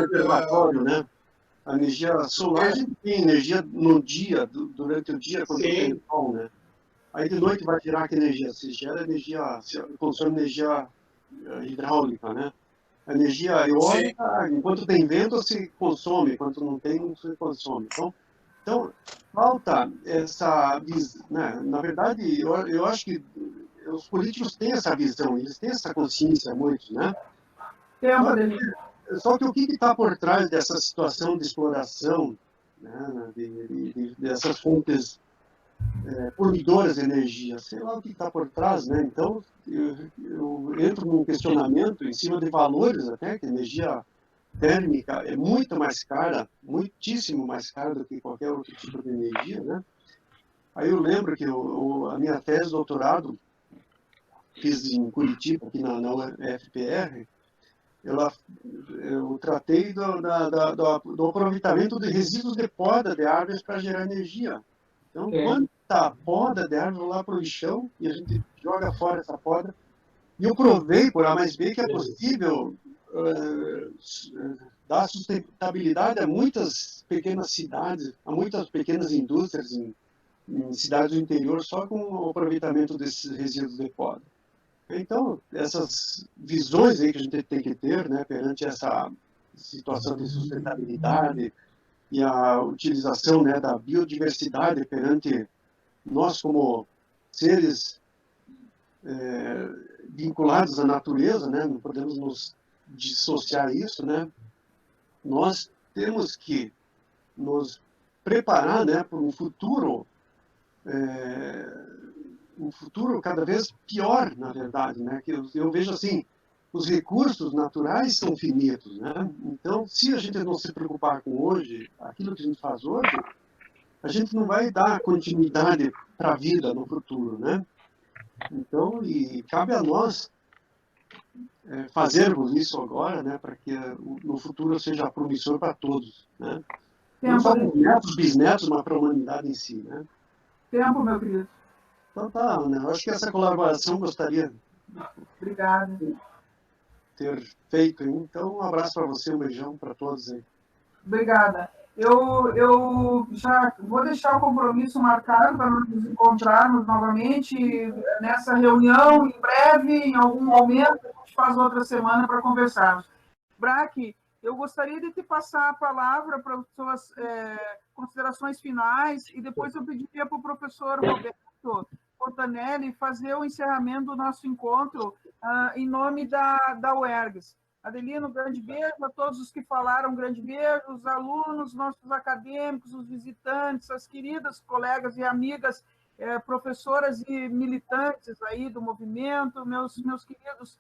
Né? A energia solar, a gente tem energia no dia, durante o dia, quando tem o sol, né? Aí de noite vai tirar que energia? Se gera energia, se consome energia hidráulica, né? A energia eólica, enquanto tem vento, se consome, enquanto não tem, não se consome. Então falta essa visão, né? Na verdade, eu acho que os políticos têm essa visão, eles têm essa consciência, muitos, né? Só que o que está por trás dessa situação de exploração, né, dessas fontes poluidoras de energia? Sei lá o que está por trás, né? Então, eu entro num questionamento em cima de valores até, que a energia térmica é muito mais cara, muitíssimo mais cara do que qualquer outro tipo de energia, né? Aí eu lembro que a minha tese de doutorado, fiz em Curitiba, aqui na UFPR, eu tratei do aproveitamento de resíduos de poda de árvores para gerar energia. Então, quanta poda de árvore lá para o lixão, e a gente joga fora essa poda. E eu provei, por A mais B, que é possível dar sustentabilidade a muitas pequenas cidades, a muitas pequenas indústrias em cidades do interior, só com o aproveitamento desses resíduos de poda. Então, essas visões aí que a gente tem que ter, né, perante essa situação de sustentabilidade e a utilização, né, da biodiversidade perante nós como seres vinculados à natureza, né, não podemos nos dissociar isso, né? Nós temos que nos preparar, né, para um futuro cada vez pior, na verdade, né? Que eu vejo assim, os recursos naturais são finitos, né? Então, se a gente não se preocupar com hoje, aquilo que a gente faz hoje, a gente não vai dar continuidade para a vida no futuro, né? Então, e cabe a nós fazermos isso agora, né? Para que no futuro seja promissor para todos, né? Não só para os netos, bisnetos, mas para a humanidade em si, né? Tempo, meu querido. Então tá, Ana, eu acho que essa colaboração gostaria Obrigada. de ter feito. Então, um abraço para você, um beijão para todos aí. Obrigada. Eu já vou deixar o compromisso marcado para nos encontrarmos novamente nessa reunião, em breve, em algum momento, a gente faz outra semana para conversarmos. Braque, eu gostaria de te passar a palavra para as suas considerações finais e depois eu pediria para o professor Roberto Fontanelli fazer o encerramento do nosso encontro em nome da UERGS. Adelino, grande beijo a todos os que falaram, grande beijo, os alunos, nossos acadêmicos, os visitantes, as queridas colegas e amigas, professoras e militantes aí do movimento, meus queridos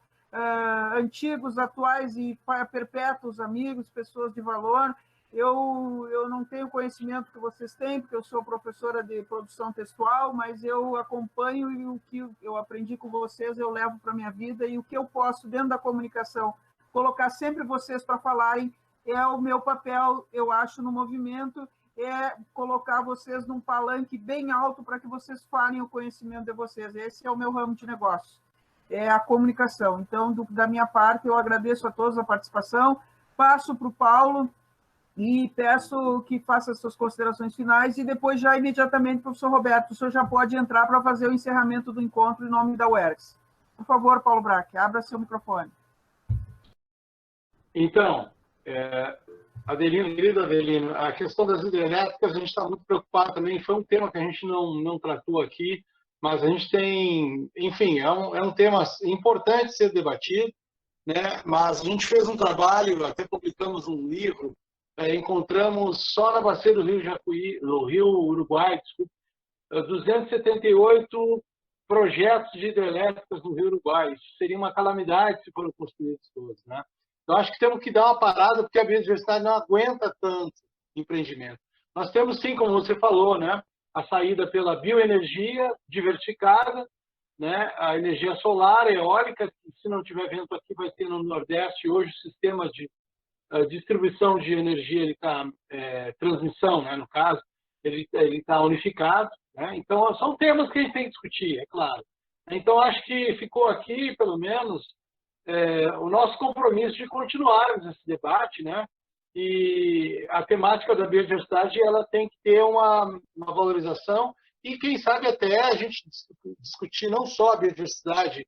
antigos, atuais e perpétuos amigos, pessoas de valor. Eu não tenho conhecimento que vocês têm, porque eu sou professora de produção textual, mas eu acompanho e o que eu aprendi com vocês eu levo para a minha vida, e o que eu posso, dentro da comunicação, colocar sempre vocês para falarem, é o meu papel, eu acho, no movimento, é colocar vocês num palanque bem alto para que vocês falem o conhecimento de vocês. Esse é o meu ramo de negócio, é a comunicação. Então, da minha parte, eu agradeço a todos a participação, passo para o Paulo e peço que faça as suas considerações finais, e depois já imediatamente, professor Roberto, o senhor já pode entrar para fazer o encerramento do encontro em nome da UERGS. Por favor, Paulo Braque, abra seu microfone. Então, Adelino, querido Adelino, a questão das hidrelétricas, a gente está muito preocupado também, foi um tema que a gente não tratou aqui, mas a gente tem, enfim, é um tema importante ser debatido, né? Mas a gente fez um trabalho, até publicamos um livro, encontramos só na bacia do Rio Jacuí, no Rio Uruguai, desculpa, 278 projetos de hidrelétricas no Rio Uruguai. Isso seria uma calamidade se foram construídos todos, né? Então, acho que temos que dar uma parada, porque a biodiversidade não aguenta tanto empreendimento. Nós temos, sim, como você falou, né, a saída pela bioenergia diversificada, né, a energia solar, eólica, se não tiver vento aqui, vai ter no Nordeste hoje sistemas de a distribuição de energia, ele está, transmissão, né, no caso, ele está unificado, né? Então, são temas que a gente tem que discutir, é claro. Então, acho que ficou aqui, pelo menos, o nosso compromisso de continuarmos esse debate, né? E a temática da biodiversidade, ela tem que ter uma valorização e, quem sabe, até a gente discutir não só a biodiversidade,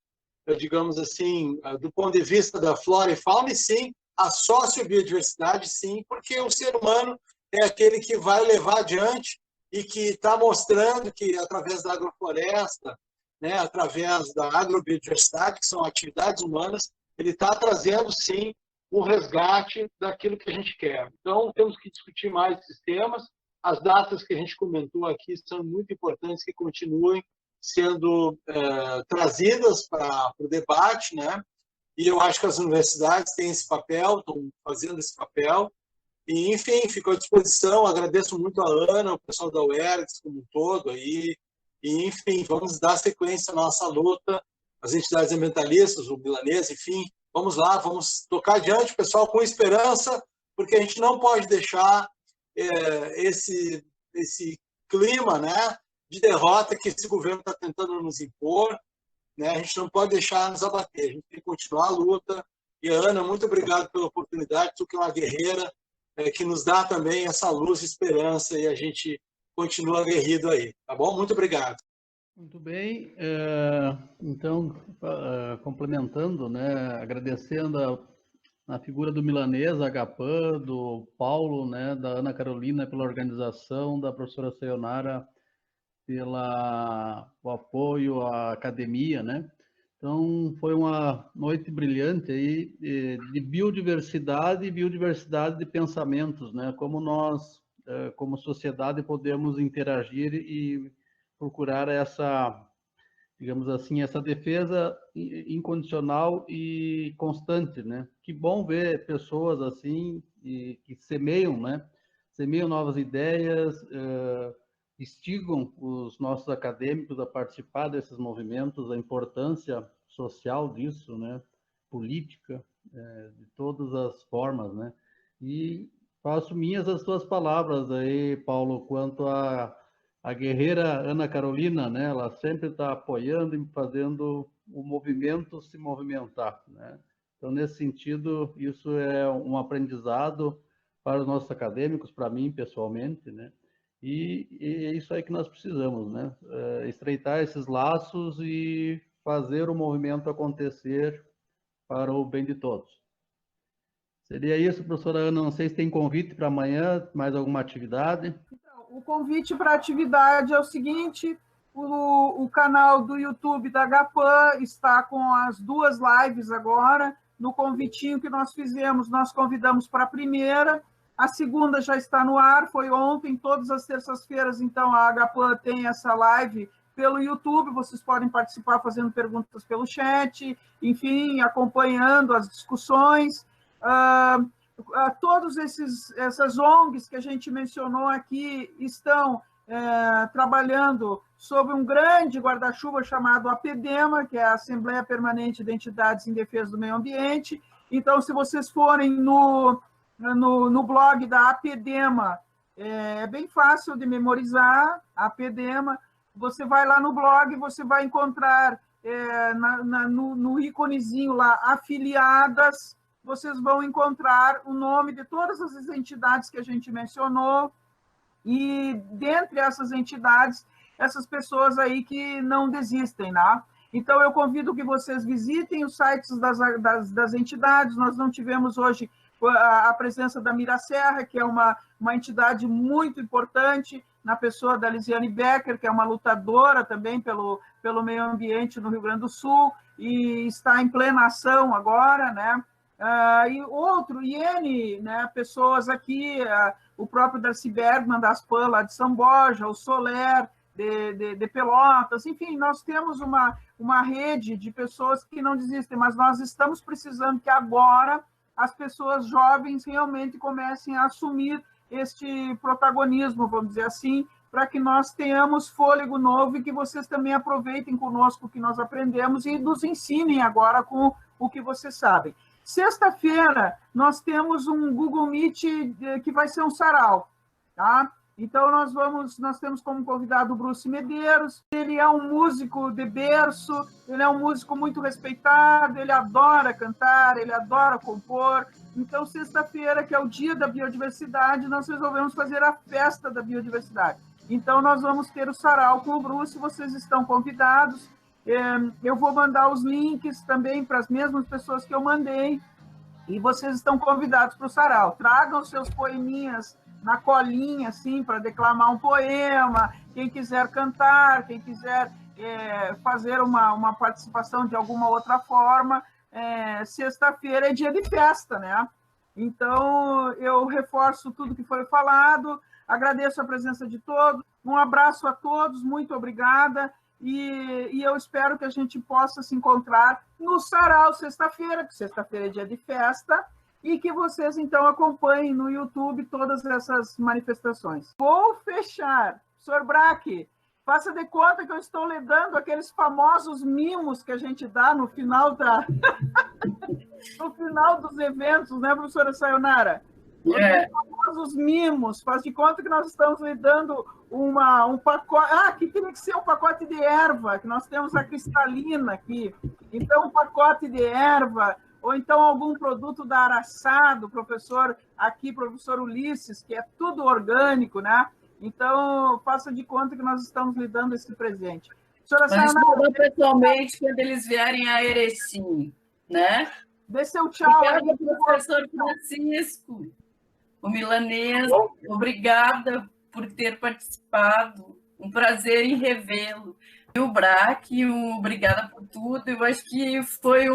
digamos assim, do ponto de vista da flora e fauna, e sim a sociobiodiversidade, sim, porque o ser humano é aquele que vai levar adiante e que está mostrando que, através da agrofloresta, né, através da agrobiodiversidade, que são atividades humanas, ele está trazendo, sim, o resgate daquilo que a gente quer. Então, temos que discutir mais esses temas. As datas que a gente comentou aqui são muito importantes, que continuem sendo trazidas para o debate, né? E eu acho que as universidades têm esse papel, estão fazendo esse papel. E, enfim, fico à disposição. Agradeço muito a Ana, o pessoal da UERGS como um todo aí. E, enfim, vamos dar sequência à nossa luta, as entidades ambientalistas, o Milanês, enfim, vamos lá, vamos tocar adiante, pessoal, com esperança, porque a gente não pode deixar esse clima, né, de derrota que esse governo está tentando nos impor, né? A gente não pode deixar nos abater, a gente tem que continuar a luta. E, Ana, muito obrigado pela oportunidade, tu que é uma guerreira, que nos dá também essa luz e esperança, e a gente continua aguerrido aí, tá bom? Muito obrigado. Muito bem, então, complementando, né, agradecendo a figura do Milanês, a Agapan, do Paulo, né, da Ana Carolina pela organização, da professora Sayonara pelo apoio à academia, né? Então, foi uma noite brilhante aí de biodiversidade e biodiversidade de pensamentos, né? Como nós, como sociedade, podemos interagir e procurar essa, digamos assim, essa defesa incondicional e constante, né? Que bom ver pessoas assim que semeiam, né? Semeiam novas ideias, instigam os nossos acadêmicos a participar desses movimentos, a importância social disso, né? Política, de todas as formas, né? E faço minhas as tuas palavras aí, Paulo, quanto a guerreira Ana Carolina, né? Ela sempre está apoiando e fazendo o movimento se movimentar, né? Então, nesse sentido, isso é um aprendizado para os nossos acadêmicos, para mim, pessoalmente, né? E é isso aí que nós precisamos, né? Estreitar esses laços e fazer o movimento acontecer para o bem de todos. Seria isso, professora Ana. Não sei se tem convite para amanhã, mais alguma atividade. Então, o convite para a atividade é o seguinte: o canal do YouTube da Agapan está com as 2 lives agora. No convitinho que nós fizemos, nós convidamos para a primeira. A segunda já está no ar, foi ontem, todas as terças-feiras, então, a Agapan tem essa live pelo YouTube, vocês podem participar fazendo perguntas pelo chat, enfim, acompanhando as discussões. Todos essas ONGs que a gente mencionou aqui estão trabalhando sob um grande guarda-chuva chamado APDEMA, que é a Assembleia Permanente de Entidades em Defesa do Meio Ambiente. Então, se vocês forem no blog da APDEMA, é bem fácil de memorizar, a APDEMA. Você vai lá no blog, você vai encontrar no íconezinho lá, afiliadas, vocês vão encontrar o nome de todas as entidades que a gente mencionou, e dentre essas entidades, essas pessoas aí que não desistem, né? Então, eu convido que vocês visitem os sites das entidades. Nós não tivemos hoje a presença da Mira Serra, que é uma entidade muito importante, na pessoa da Lisiane Becker, que é uma lutadora também pelo meio ambiente no Rio Grande do Sul, e está em plena ação agora, né? E N, né, pessoas aqui, o próprio Darcy Bergman, das PAN, lá de São Borja, o Soler, de Pelotas, enfim, nós temos uma rede de pessoas que não desistem, mas nós estamos precisando que agora as pessoas jovens realmente comecem a assumir este protagonismo, vamos dizer assim, para que nós tenhamos fôlego novo e que vocês também aproveitem conosco o que nós aprendemos e nos ensinem agora com o que vocês sabem. Sexta-feira, nós temos um Google Meet que vai ser um sarau, tá? Então, nós temos como convidado o Bruce Medeiros. Ele é um músico de berço, ele é um músico muito respeitado, ele adora cantar, ele adora compor. Então, sexta-feira, que é o dia da biodiversidade, nós resolvemos fazer a festa da biodiversidade. Então, nós vamos ter o sarau com o Bruce, vocês estão convidados. Eu vou mandar os links também para as mesmas pessoas que eu mandei, e vocês estão convidados para o sarau. Tragam seus poeminhas na colinha, assim, para declamar um poema, quem quiser cantar, quem quiser fazer uma participação de alguma outra forma. Sexta-feira é dia de festa, né? Então, eu reforço tudo que foi falado, agradeço a presença de todos, um abraço a todos, muito obrigada, e eu espero que a gente possa se encontrar no sarau sexta-feira, porque sexta-feira é dia de festa, e que vocês, então, acompanhem no YouTube todas essas manifestações. Vou fechar. Sr. Braque, faça de conta que eu estou lhe dando aqueles famosos mimos que a gente dá no final no final dos eventos, né, professora Sayonara? Os famosos mimos. Faz de conta que nós estamos lhe dando um pacote... que teria que ser um pacote de erva, que nós temos a cristalina aqui. Então, um pacote de erva... ou então algum produto da Araçá, do professor Ulisses, que é tudo orgânico, né? Então, faça de conta que nós estamos lhe dando esse presente. Senhora Sayonara, pessoalmente, quando eles vierem a Erechim, né? Dê seu tchau. Obrigada, professor Francisco, o milanês, obrigada por ter participado, um prazer em revê-lo. E o Braque, obrigada por tudo, eu acho que foi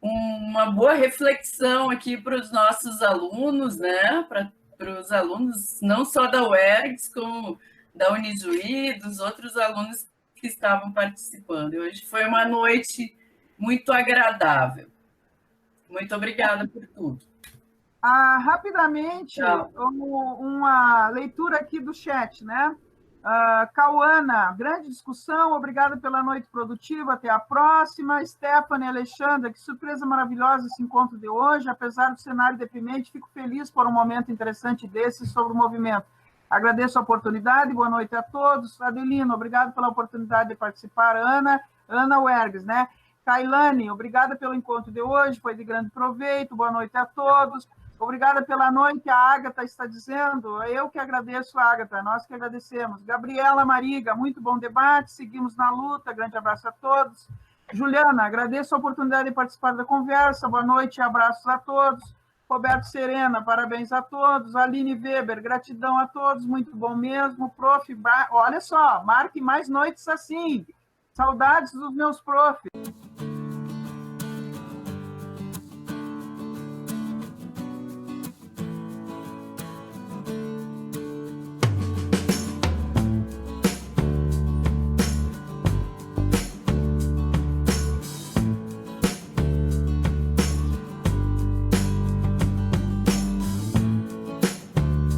uma boa reflexão aqui para os nossos alunos, né? Para os alunos não só da UERGS, como da Unijuí, dos outros alunos que estavam participando. Hoje foi uma noite muito agradável. Muito obrigada por tudo. Rapidamente, uma leitura aqui do chat, né? Cauana, grande discussão, obrigada pela noite produtiva, até a próxima. Stephanie, Alexandra, que surpresa maravilhosa esse encontro de hoje, apesar do cenário deprimente, fico feliz por um momento interessante desse sobre o movimento. Agradeço a oportunidade, boa noite a todos. Adelino, obrigado pela oportunidade de participar. Ana Wergs, né? Kailane, obrigada pelo encontro de hoje, foi de grande proveito, boa noite a todos. Obrigada pela noite, a Ágata está dizendo, eu que agradeço, Ágata, nós que agradecemos. Gabriela Mariga, muito bom debate, seguimos na luta, grande abraço a todos. Juliana, agradeço a oportunidade de participar da conversa, boa noite e abraços a todos. Roberto Serena, parabéns a todos. Aline Weber, gratidão a todos, muito bom mesmo. Olha só, marque mais noites assim, saudades dos meus profs.